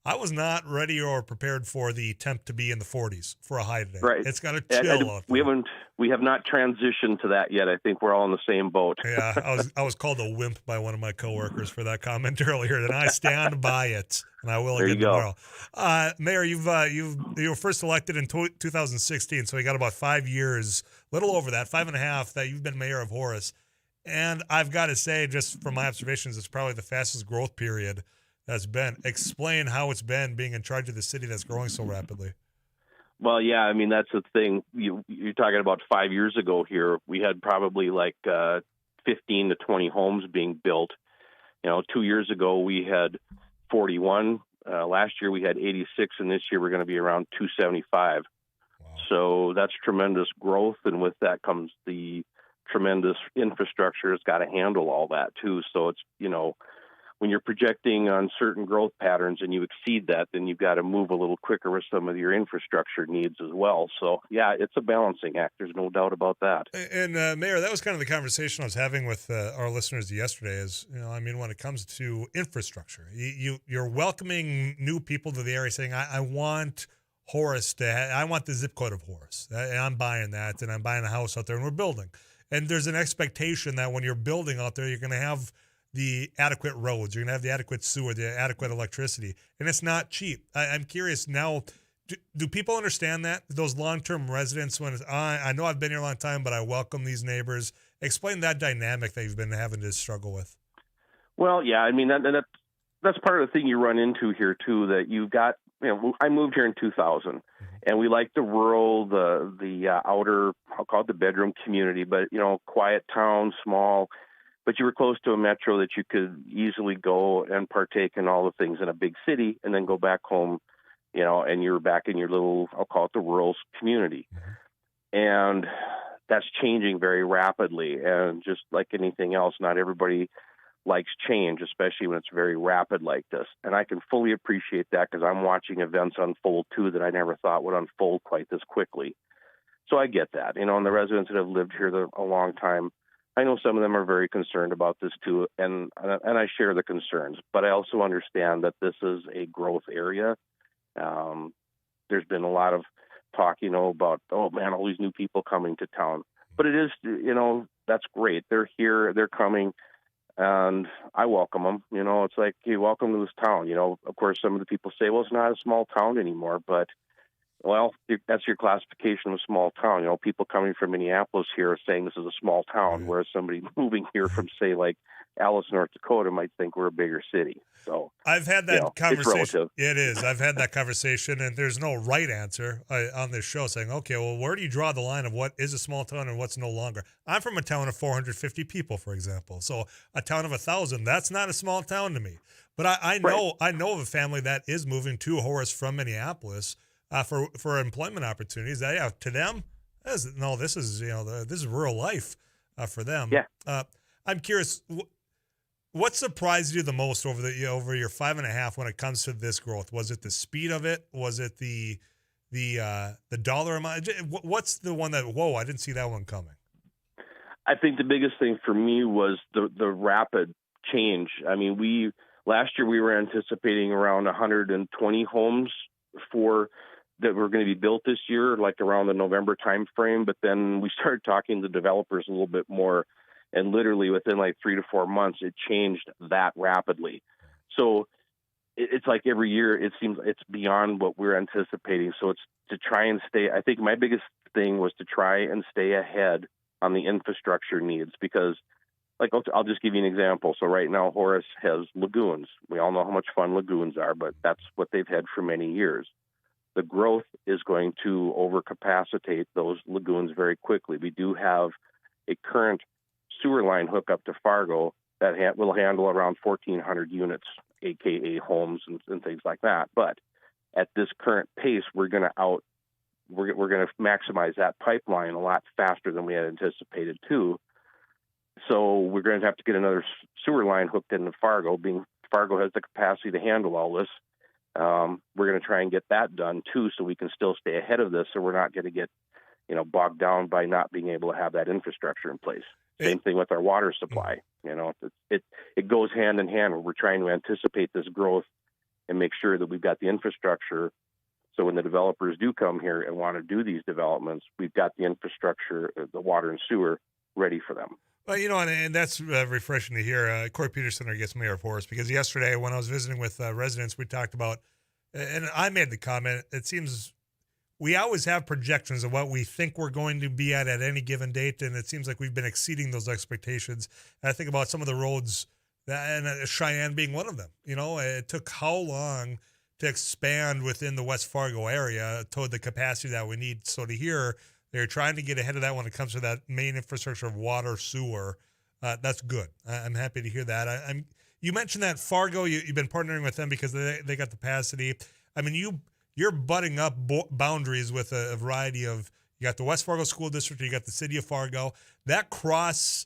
I was not ready or prepared for the temp to be in the 40s for a high today. Right. It's got to chill out there. We have not transitioned to that yet. I think we're all in the same boat. Yeah, I was called a wimp by one of my coworkers for that comment earlier, and I stand by it, and I will again tomorrow. Mayor, you were first elected in 2016, so you got about 5 years, little over that, 5.5 that you've been mayor of Horace, and I've got to say, just from my observations, it's probably the fastest growth period that's been. Explain how it's been being in charge of the city that's growing so rapidly. Well, yeah, I mean, that's the thing. You're talking about 5 years ago here. We had probably 15 to 20 homes being built. 2 years ago, we had 41. Last year, we had 86, and this year we're going to be around 275. Wow. So that's tremendous growth, and with that comes the tremendous infrastructure. It's got to handle all that, too. So it's, when you're projecting on certain growth patterns and you exceed that, then you've got to move a little quicker with some of your infrastructure needs as well. So, yeah, it's a balancing act. There's no doubt about that. And, Mayor, that was kind of the conversation I was having with our listeners yesterday is, when it comes to infrastructure, you're welcoming new people to the area saying, I want Horace I want the zip code of Horace. I'm buying that, and I'm buying a house out there, and we're building. And there's an expectation that when you're building out there, you're going to have the adequate roads, you're going to have the adequate sewer, the adequate electricity, and it's not cheap. I'm curious now, do people understand that? Those long-term residents, when I know I've been here a long time, but I welcome these neighbors. Explain that dynamic that you've been having to struggle with. Well, yeah, I mean, that's part of the thing you run into here, too, that you've got, I moved here in 2000, and we like the rural, the outer, I'll call it the bedroom community, but, quiet town, small, but you were close to a metro that you could easily go and partake in all the things in a big city and then go back home, and you're back in your little, I'll call it the rural community. And that's changing very rapidly. And just like anything else, not everybody likes change, especially when it's very rapid like this. And I can fully appreciate that because I'm watching events unfold too that I never thought would unfold quite this quickly. So I get that, and the residents that have lived here a long time, I know some of them are very concerned about this too, and I share the concerns. But I also understand that this is a growth area. There's been a lot of talk, about, oh man, all these new people coming to town. But it is, that's great. They're here, they're coming, and I welcome them. It's like, hey, welcome to this town. Of course, some of the people say, well, it's not a small town anymore, but well, that's your classification of a small town. People coming from Minneapolis here are saying this is a small town, whereas somebody moving here from, say, like Alice, North Dakota, might think we're a bigger city. So I've had that conversation. It's relative. It is. I've had that conversation, and there's no right answer on this show saying, okay, well, where do you draw the line of what is a small town and what's no longer? I'm from a town of 450 people, for example. So a town of 1,000, that's not a small town to me. But I know of a family that is moving to Horace from Minneapolis for employment opportunities. To them, this is rural life for them. Yeah. I'm curious, what surprised you the most over your 5.5 when it comes to this growth? Was it the speed of it? Was it the dollar amount? What's the one that, whoa, I didn't see that one coming? I think the biggest thing for me was the rapid change. I mean, last year we were anticipating around 120 homes that were going to be built this year, like around the November time frame. But then we started talking to developers a little bit more, and literally within like 3 to 4 months, it changed that rapidly. So it's like every year it seems it's beyond what we're anticipating. So it's to try and stay. I think my biggest thing was to try and stay ahead on the infrastructure needs, because like I'll just give you an example. So right now, Horace has lagoons. We all know how much fun lagoons are, but that's what they've had for many years. The growth is going to overcapacitate those lagoons very quickly. We do have a current sewer line hookup to Fargo that will handle around 1,400 units, aka homes and things like that. But at this current pace, we're going to maximize that pipeline a lot faster than we had anticipated too. So we're going to have to get another sewer line hooked into Fargo. Being Fargo has the capacity to handle all this, we're going to try and get that done too, so we can still stay ahead of this. So we're not going to get, bogged down by not being able to have that infrastructure in place. Same thing with our water supply. It goes hand in hand. We're trying to anticipate this growth and make sure that we've got the infrastructure. So when the developers do come here and want to do these developments, we've got the infrastructure, the water and sewer ready for them. Well, and that's refreshing to hear. Corey Peterson, our guest mayor of Horace, because yesterday when I was visiting with residents, we talked about, and I made the comment, it seems we always have projections of what we think we're going to be at any given date, and it seems like we've been exceeding those expectations. And I think about some of the roads, and Cheyenne being one of them. It took how long to expand within the West Fargo area toward the capacity that we need. So to hear they're trying to get ahead of that when it comes to that main infrastructure of water, sewer, that's good. I'm happy to hear that. You mentioned that Fargo, you've been partnering with them because they got the capacity. I mean, you're butting up boundaries with a variety of, you got the West Fargo School District, you got the city of Fargo. That cross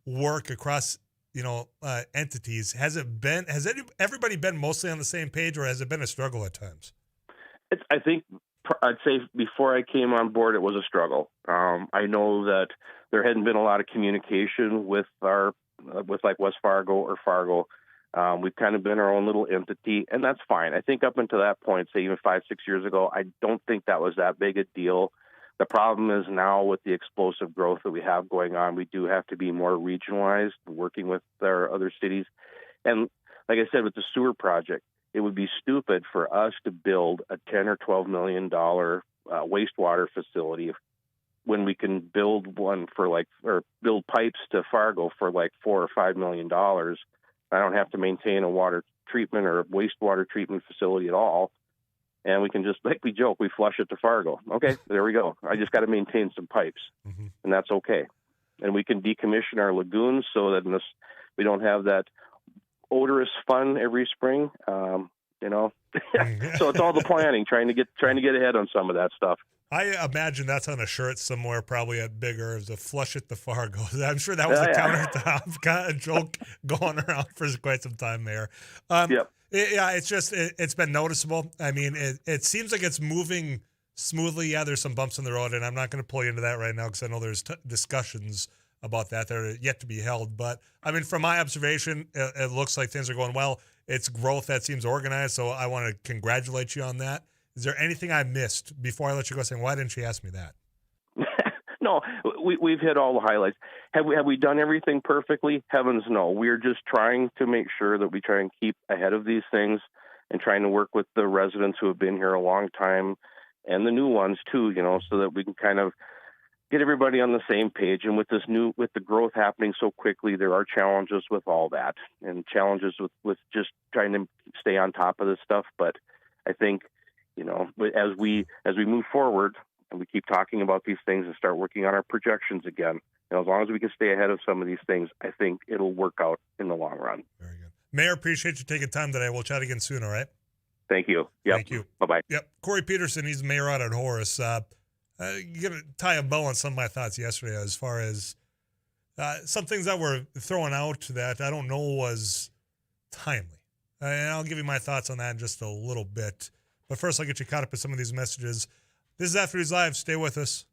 work across, entities, has everybody been mostly on the same page, or has it been a struggle at times? I think I'd say before I came on board, it was a struggle. I know that there hadn't been a lot of communication with like West Fargo or Fargo. We've kind of been our own little entity, and that's fine. I think up until that point, say even 5-6 years ago, I don't think that was that big a deal. The problem is now with the explosive growth that we have going on, we do have to be more regionalized, working with our other cities. And like I said, with the sewer project, it would be stupid for us to build a $10 or $12 million wastewater facility when we can build one or build pipes to Fargo for like $4 or $5 million. I don't have to maintain a water treatment or wastewater treatment facility at all. And we can just, like we joke, we flush it to Fargo. Okay, there we go. I just got to maintain some pipes, and that's okay. And we can decommission our lagoons so that we don't have that odorous fun every spring. So it's all the planning, trying to get ahead on some of that stuff. I imagine that's on a shirt somewhere, probably at Bigger, as a flush at the Fargo. I'm sure that was a countertop kind of joke going around for quite some time there. Yep. It's been noticeable. I mean, it seems like it's moving smoothly. Yeah, there's some bumps in the road, and I'm not going to pull you into that right now because I know there's discussions about that are yet to be held. But, I mean, from my observation, it looks like things are going well. It's growth that seems organized, so I want to congratulate you on that. Is there anything I missed before I let you go saying, why didn't you ask me that? No, we've hit all the highlights. Have we done everything perfectly? Heavens no. We're just trying to make sure that we try and keep ahead of these things and trying to work with the residents who have been here a long time and the new ones too, so that we can kind of get everybody on the same page. And with the growth happening so quickly, there are challenges with all that and challenges with just trying to stay on top of this stuff. But I think, as we move forward and we keep talking about these things and start working on our projections again, as long as we can stay ahead of some of these things, I think it'll work out in the long run. Very good. Mayor, appreciate you taking time today. We'll chat again soon, all right? Thank you. Yep. Thank you. Bye-bye. Yep. Corey Peterson, he's the mayor out at Horace. You're going to tie a bow on some of my thoughts yesterday as far as some things that were thrown out that I don't know was timely. And I'll give you my thoughts on that in just a little bit. But first, I'll get you caught up with some of these messages. This is After These Live. Stay with us.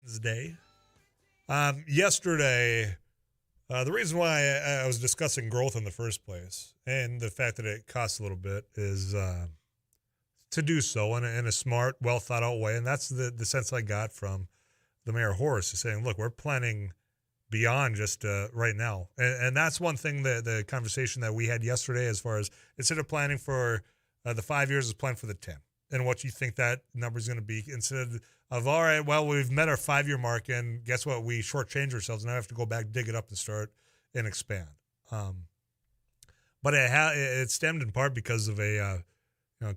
Wednesday. Yesterday, the reason why I was discussing growth in the first place and the fact that it costs a little bit is to do so in a smart, well thought out way. And that's the sense I got from the Mayor Horace is saying, look, we're planning beyond just right now. And that's one thing, the conversation that we had yesterday, as far as instead of planning for the 5 years, is plan for the 10 and what you think that number is going to be, instead of, all right, well, we've met our 5 year mark and guess what? We shortchange ourselves and now have to go back, dig it up and start and expand. But it stemmed in part because of a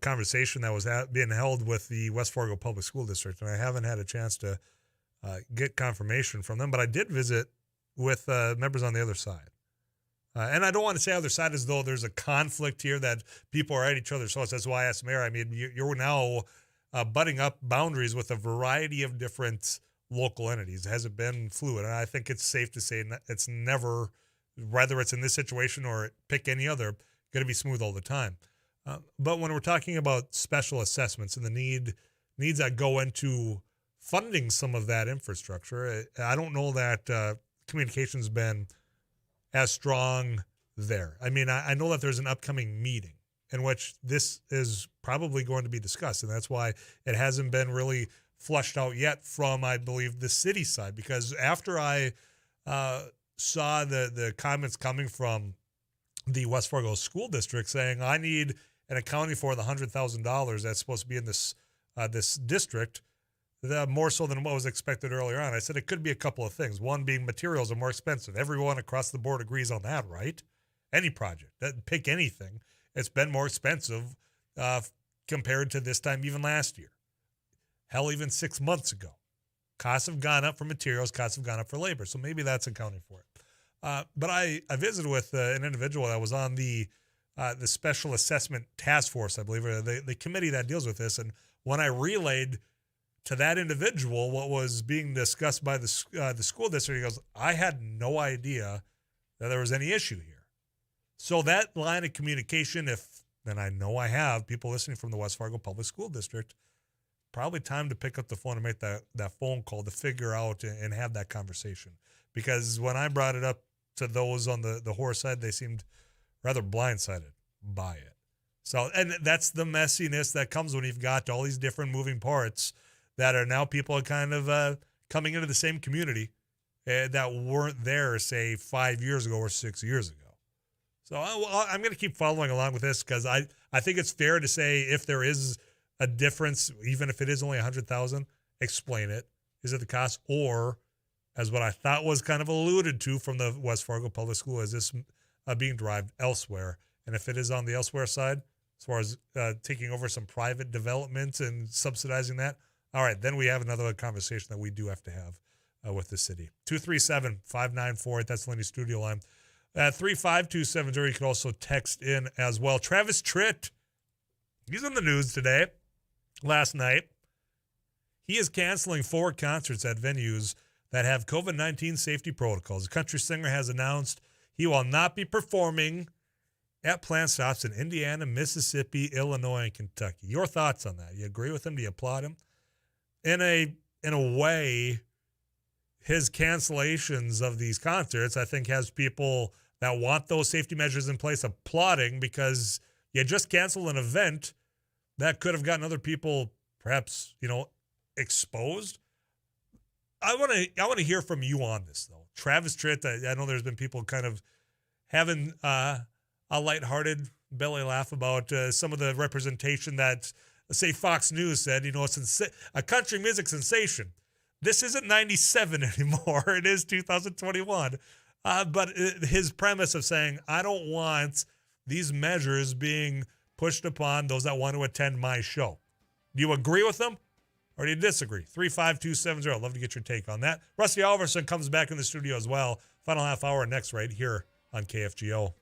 conversation that was being held with the West Fargo Public School District. And I haven't had a chance to get confirmation from them, but I did visit with members on the other side. And I don't want to say other side as though there's a conflict here that people are at each other's throats. That's why I asked the mayor. I mean, you're now butting up boundaries with a variety of different local entities. Has it been fluid? And I think it's safe to say it's never, whether it's in this situation or pick any other, going to be smooth all the time. But when we're talking about special assessments and the needs that go into funding some of that infrastructure, I don't know that communication's been as strong there. I mean, I know that there's an upcoming meeting in which this is probably going to be discussed, and that's why it hasn't been really flushed out yet from, I believe, the city side. Because after I saw the comments coming from the West Fargo School District saying, I need an accounting for the $100,000 that's supposed to be in this district, more so than what was expected earlier on. I said it could be a couple of things. One being materials are more expensive. Everyone across the board agrees on that, right? Any project, pick anything. It's been more expensive compared to this time even last year. Hell, even 6 months ago. Costs have gone up for materials. Costs have gone up for labor. So maybe that's accounting for it. But I visited with an individual that was on the Special Assessment Task Force, I believe, or the committee that deals with this. And when I relayed to that individual what was being discussed by the school district, he goes, I had no idea that there was any issue here. So that line of communication, and I know I have people listening from the West Fargo Public School District, probably time to pick up the phone and make that phone call to figure out and have that conversation. Because when I brought it up to those on the Horace side, they seemed rather blindsided by it. So, and that's the messiness that comes when you've got all these different moving parts that are now people kind of coming into the same community that weren't there, say, 5 years ago or 6 years ago. So I'm going to keep following along with this because I think it's fair to say if there is a difference, even if it is only $100,000, explain it. Is it the cost, or as what I thought was kind of alluded to from the West Fargo Public School, is this being derived elsewhere? And if it is on the elsewhere side, as far as taking over some private development and subsidizing that, all right, then we have another conversation that we do have to have with the city. 237-5948, that's the Lindy Studio line. 35270, you can also text in as well. Travis Tritt, he's in the news today, last night. He is canceling 4 concerts at venues that have COVID-19 safety protocols. The country singer has announced he will not be performing at plant stops in Indiana, Mississippi, Illinois, and Kentucky. Your thoughts on that? You agree with him? Do you applaud him? In a way, his cancellations of these concerts, I think, has people that want those safety measures in place applauding, because you just canceled an event that could have gotten other people perhaps, exposed. I want to hear from you on this, though. Travis Tritt, I know there's been people kind of having a lighthearted belly laugh about some of the representation that, say, Fox News said, it's a country music sensation. This isn't 97 anymore. It is 2021. But his premise of saying, I don't want these measures being pushed upon those that want to attend my show. Do you agree with them or do you disagree? 35270. I'd love to get your take on that. Rusty Alverson comes back in the studio as well. Final half hour next right here on KFGO.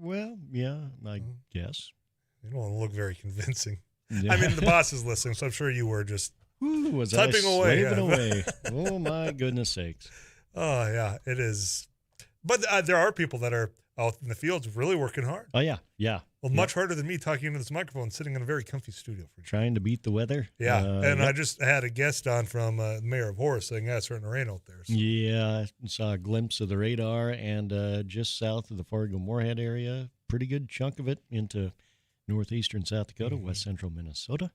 Well, yeah, I guess. You don't want to look very convincing. Yeah. I mean, the boss is listening, so I'm sure you were just Ooh, was typing I away, slaving yeah. away? Oh, my goodness sakes. Oh, yeah, it is. But there are people that are out in the fields really working hard. Oh, yeah, yeah. Well, much harder than me talking into this microphone, sitting in a very comfy studio for you. Trying to beat the weather. Yeah, and yep. I just had a guest on from Mayor of Horace saying, yeah, it's starting to rain out there. So. Yeah, I saw a glimpse of the radar, and just south of the Fargo-Moorhead area, pretty good chunk of it into northeastern South Dakota, west central Minnesota.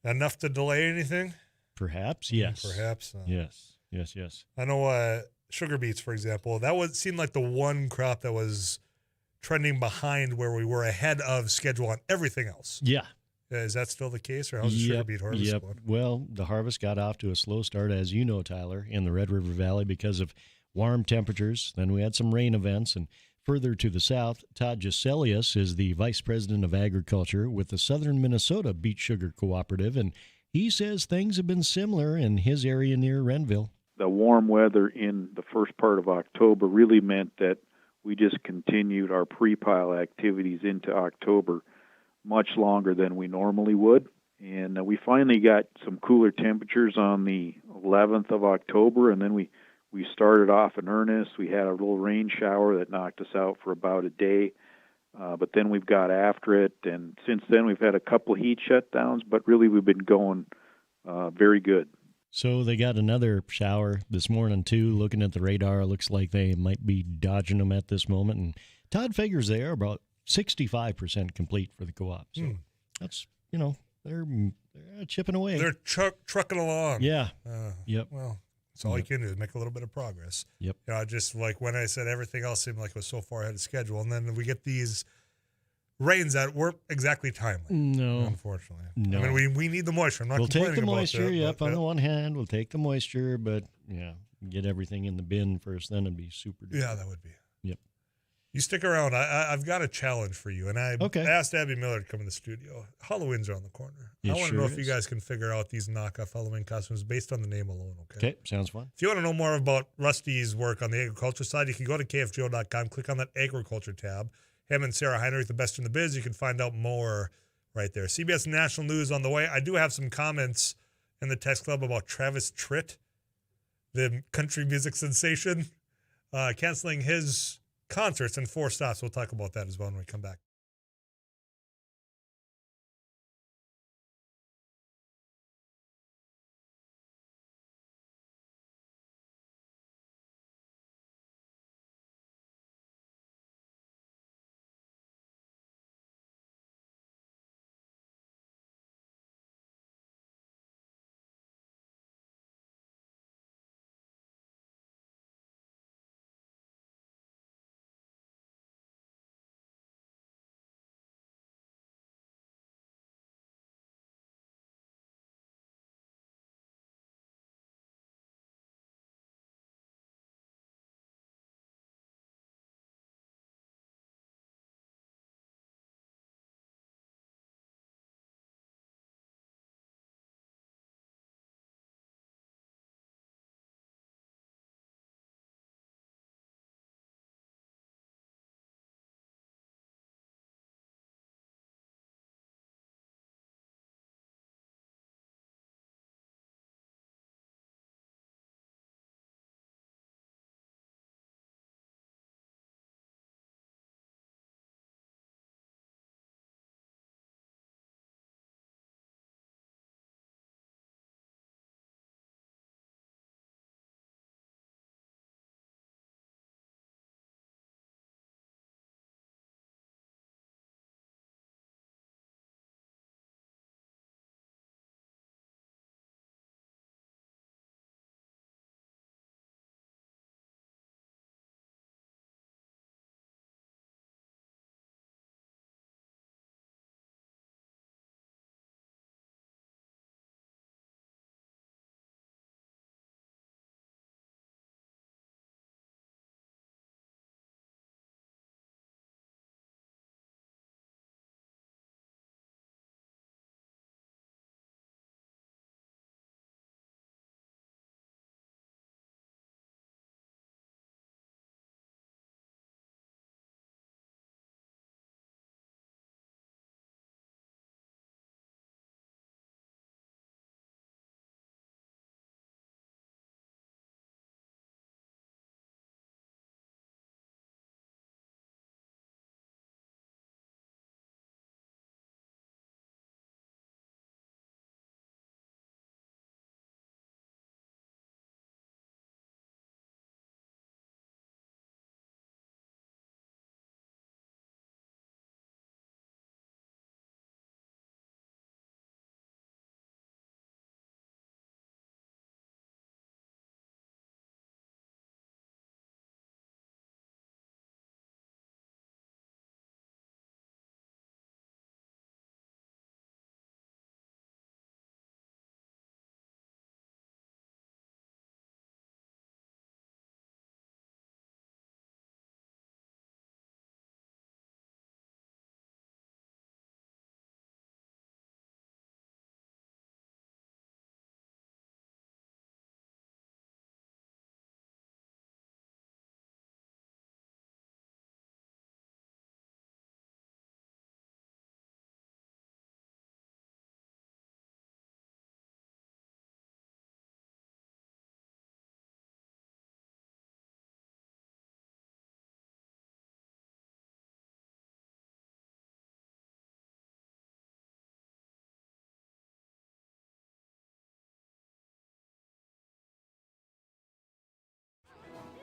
Enough to delay anything? Perhaps, yes. Perhaps. Yes. I know sugar beets, for example, seemed like the one crop that was trending behind where we were ahead of schedule on everything else. Yeah. Is that still the case, or how's the sugar beet harvest going? Well, the harvest got off to a slow start, as you know, Tyler, in the Red River Valley because of warm temperatures. Then we had some rain events, and further to the south, Todd Giselius is the Vice President of Agriculture with the Southern Minnesota Beet Sugar Cooperative, and he says things have been similar in his area near Renville. The warm weather in the first part of October really meant that we just continued our pre-pile activities into October much longer than we normally would. And we finally got some cooler temperatures on the 11th of October, and then we started off in earnest. We had a little rain shower that knocked us out for about a day, but then we've got after it, and since then we've had a couple of heat shutdowns, but really we've been going very good. So they got another shower this morning, too. Looking at the radar, it looks like they might be dodging them at this moment. And Todd figures they are about 65% complete for the co-op. So that's, they're chipping away. They're trucking along. Yeah. Yep. Well, that's all you can do is make a little bit of progress. Yep. Just like when I said everything else seemed like it was so far ahead of schedule, and then we get these rains that weren't exactly timely. No. Unfortunately. No. I mean, we need the moisture. I'm not We'll complaining take the about moisture, that, on the one hand. We'll take the moisture, but, get everything in the bin first, then it'd be super duper. Yeah, that would be. Yep. You stick around. I've got a challenge for you, and I Okay. asked Abby Miller to come in the studio. Halloween's around the corner. It I want to sure know if you is. guys can figure out these knockoff Halloween costumes based on the name alone, okay? Okay, sounds fun. If you want to know more about Rusty's work on the agriculture side, you can go to KFGO.com, click on that agriculture tab. Him and Sarah Heinrich, the best in the biz. You can find out more right there. CBS National News on the way. I do have some comments in the text club about Travis Tritt, the country music sensation, canceling his concerts in 4 stops. We'll talk about that as well when we come back.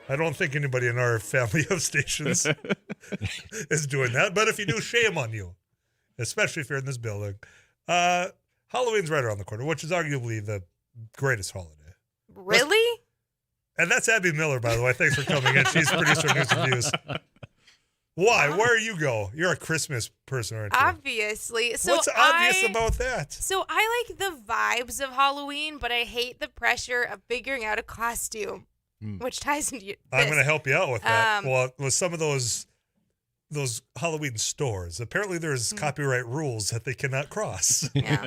I don't think anybody in our family of stations is doing that. But if you do, shame on you, especially if you're in this building. Halloween's right around the corner, which is arguably the greatest holiday. Really? And that's Abby Miller, by the way. Thanks for coming in. She's producer of News and Views. Why? Where you go? You're a Christmas person, aren't you? Obviously. So What's obvious about that? So I like the vibes of Halloween, but I hate the pressure of figuring out a costume, which ties into this. I'm going to help you out with that. Well, with some of those Halloween stores, apparently there's copyright rules that they cannot cross. Yeah.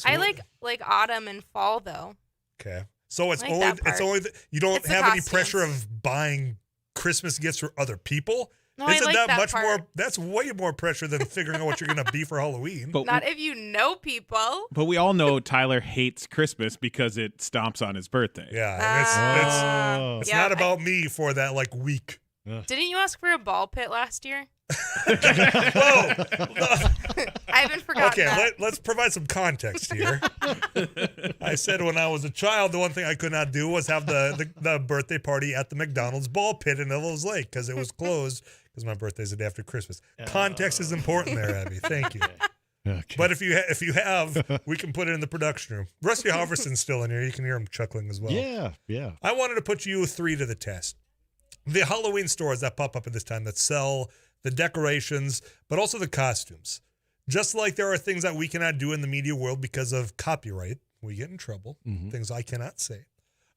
I like autumn and fall though. Okay. So it's I like only that part. you don't It's the have any costumes. pressure of buying Christmas gifts for other people. No, I like that much part. more? That's way more pressure than figuring out what you're going to be for Halloween. But Not if you know people. But we all know Tyler hates Christmas because it stomps on his birthday. Yeah, and it's yeah, not about me for that week. Didn't you ask for a ball pit last year? Whoa! I haven't forgotten Okay, that. let's provide some context here. I said when I was a child, the one thing I could not do was have the birthday party at the McDonald's ball pit in Evil's Lake because it was closed because my birthday's the day after Christmas. Context is important there, Abby. Thank you. Okay. But if you have, we can put it in the production room. Rusty Halverson's still in here. You can hear him chuckling as well. Yeah. I wanted to put you three to the test. The Halloween stores that pop up at this time that sell the decorations, but also the costumes. Just like there are things that we cannot do in the media world because of copyright. We get in trouble. Things I cannot say.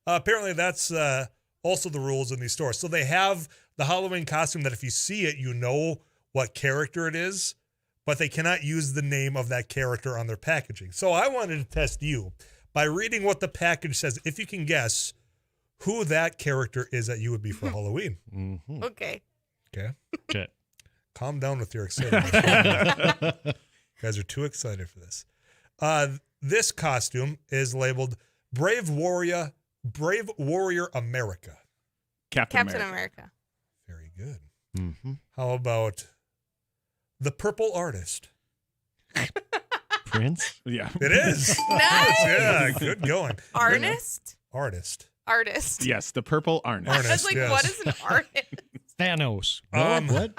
Apparently, that's also the rules in these stores. So they have the Halloween costume that if you see it, you know what character it is, but they cannot use the name of that character on their packaging. So I wanted to test you by reading what the package says. If you can guess who that character is that you would be for Halloween. Okay. Okay. Calm down with your excitement. You guys are too excited for this. This costume is labeled Brave Warrior America. Captain Captain America. America. Very good. How about the Purple Artist? Prince? Yeah. It is. Nice. Yeah, good going. Artist? Artist. Yes, the purple Arnest. I was like, yes. what is an artist? Thanos. What?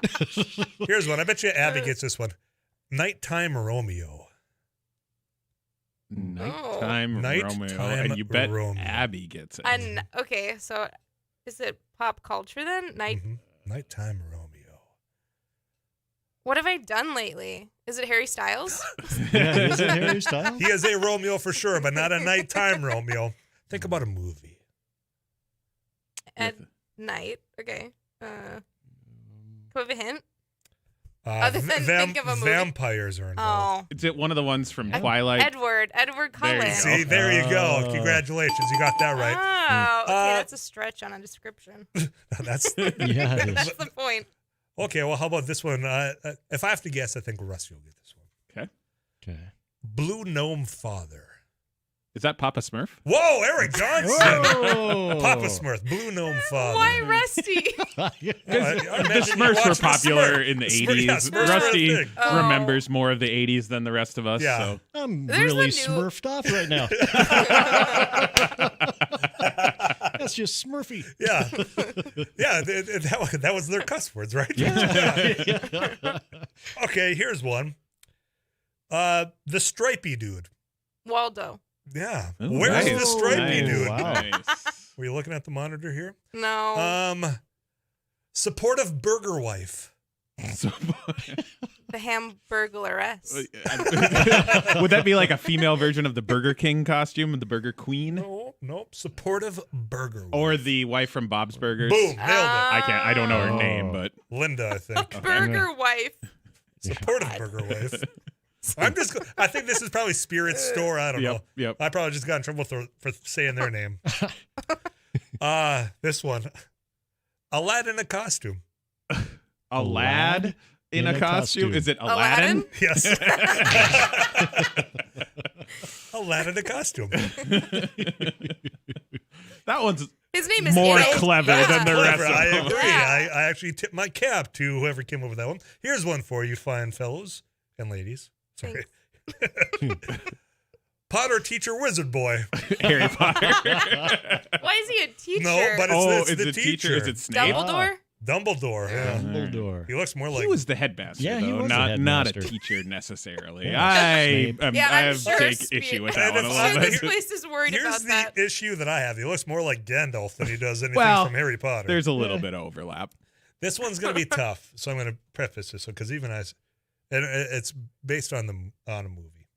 Here's one. I bet you Abby gets this one. Nighttime Romeo. Nighttime Nighttime Romeo. And you bet Romeo. Abby gets it. And okay, so is it pop culture then? Nighttime Romeo. What have I done lately? Is it Harry Styles? Yeah, is it Harry Styles? He is a Romeo for sure, but not a nighttime Romeo. Think about a movie. At night. Okay. Can we have a hint? Other than think of a movie? Vampires are involved. Oh. Is it one of the ones from Twilight? Edward There you Cullen. go. See, there you go. Congratulations. You got that right. Oh, okay, that's a stretch on a description. That's Yeah, it is. That's the point. okay. Well, how about this one? If I have to guess, I think Rusty will get this one. Okay. Blue Gnome Father. Is that Papa Smurf? Whoa, Eric Johnson. Whoa. Papa Smurf, Blue Gnome Father. Why Rusty? I The imagine you Smurfs were watching the popular Smurf. in the Smurf- 80s. yeah, Smurfs were a Rusty thing. Oh. remembers more of the 80s than the rest of us. Yeah. So. I'm There's really the new- smurfed off right now. That's just Smurfy. Yeah. Yeah, that was their cuss words, right? Yeah. Okay, here's one. The stripey dude. Waldo. Yeah. Ooh, Where's nice. the stripey Nice. dude? Wow. Nice. Were you looking at the monitor here? No. Supportive burger wife. So- The Hamburglaress. Would that be like a female version of the Burger King costume, the Burger Queen, Nope. Supportive burger wife. or the wife from Bob's Burgers? Boom, nailed it. I don't know her Oh. name, but Linda, I think. Burger wife. Supportive burger wife. I think this is probably Spirit's store. I don't know. Yep. I probably just got in trouble for saying their name. This one. A lad in a costume. A lad in a costume? Is it Aladdin? Yes. A lad in a costume. That one's His name is more Idiot. clever than the rest Clever, of I them. agree. Yeah. I actually tip my cap to whoever came up with that one. Here's one for you fine fellows and ladies. Sorry. Potter teacher wizard boy. Harry Potter. What? Why is he a teacher? No, but it's is the the teacher. Is it Snape? Dumbledore? Dumbledore. Yeah. Dumbledore. He looks more like He was the headmaster, Yeah, he though, was the not headmaster. a teacher necessarily. Yeah. I I'm have sure take Speed- issue with And that one a it's little like- bit. Place is worried Here's about the that. issue that I have. He looks more like Gandalf than he does anything Well, from Harry Potter. There's a little bit of overlap. This one's going to be tough, so I'm going to preface this because even and it's based on a movie,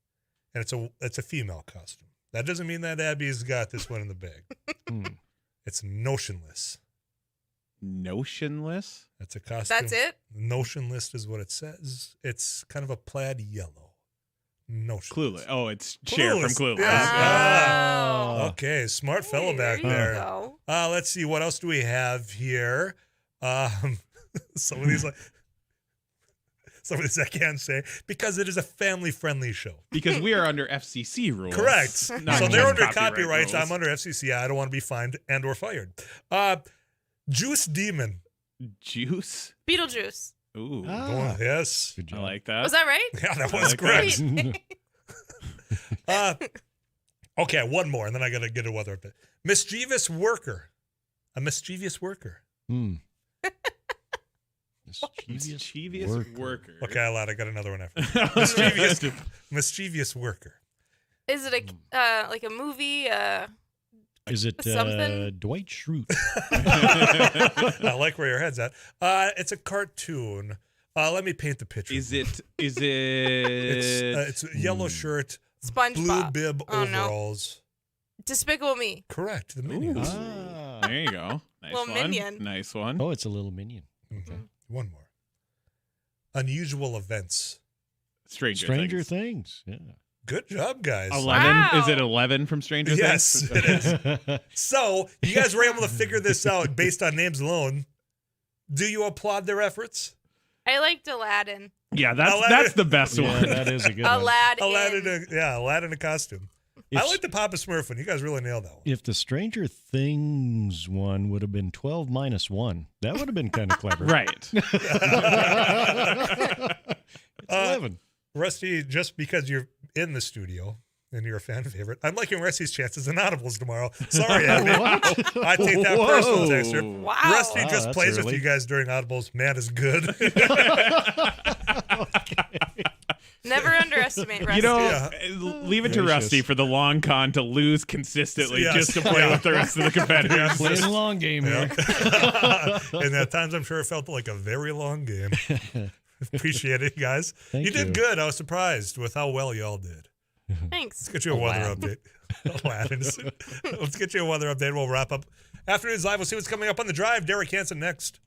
and it's a female costume. That doesn't mean that Abby's got this one in the bag. It's notionless. Notionless? That's a costume. That's it? Notionless is what it says. It's kind of a plaid yellow. Notionless. Clueless. Oh, it's Cher from Clueless. Yes. Oh. Okay, smart fellow Hey, back there you there. go. Let's see, what else do we have here? Some of these I can't say because it is a family-friendly show. Because we are under FCC rules. Correct. not So they're just under copyright copyrights. rules. I'm under FCC. I don't want to be fined and or fired. Juice Demon. Juice? Beetlejuice. Ooh. Yes. Good I job. like that. Was that right? Yeah, that I was like correct. Wait. Okay, one more, and then I got to get a weather update. Mischievous worker. A mischievous worker. Mischievous worker. Okay, I lied. I got another one after. Mischievous worker. Is it a like a movie? Is it Something? Dwight Schrute? I like where your head's at. It's a cartoon. Let me paint the picture. Is it It's a yellow shirt, blue SpongeBob. bib Oh, no. overalls. Despicable Me. Correct. The Minions. There you go. Nice Little one. minion. Nice one. Oh, it's a little minion. Okay. One more. Unusual events. Stranger Things. Yeah. Good job, guys. 11. Wow. Is it 11 from Stranger Yes, Things? it is. So you guys were able to figure this out based on names alone. Do you applaud their efforts? I liked Aladdin. Yeah, that's Aladdin. the best Yeah, one. that is a good one. Aladdin. Aladdin a costume. If- I like the Papa Smurf one. You guys really nailed that one. If the Stranger Things one would have been 12 minus 1, that would have been kind of clever. Right. It's 11. Rusty, just because you're in the studio and you're a fan favorite, I'm liking Rusty's chances in audibles tomorrow. Sorry, Abby. I take that personal, Texter. Wow. Rusty Wow, just that's plays with early. you guys during audibles. Man is good. Never underestimate Rusty. You know, Yeah. leave it to Gracious. Rusty for the long con to lose consistently Yes. just to play Yeah. with the rest of the competitors. Playing a long game here. And at times, I'm sure it felt like a very long game. Appreciate it, guys. Thank you did you. good. I was surprised with how well y'all did. Thanks. Let's get you a weather update. Aladdin. Let's get you a weather update. We'll wrap up Afternoons Live. We'll see what's coming up on the drive. Derek Hansen next.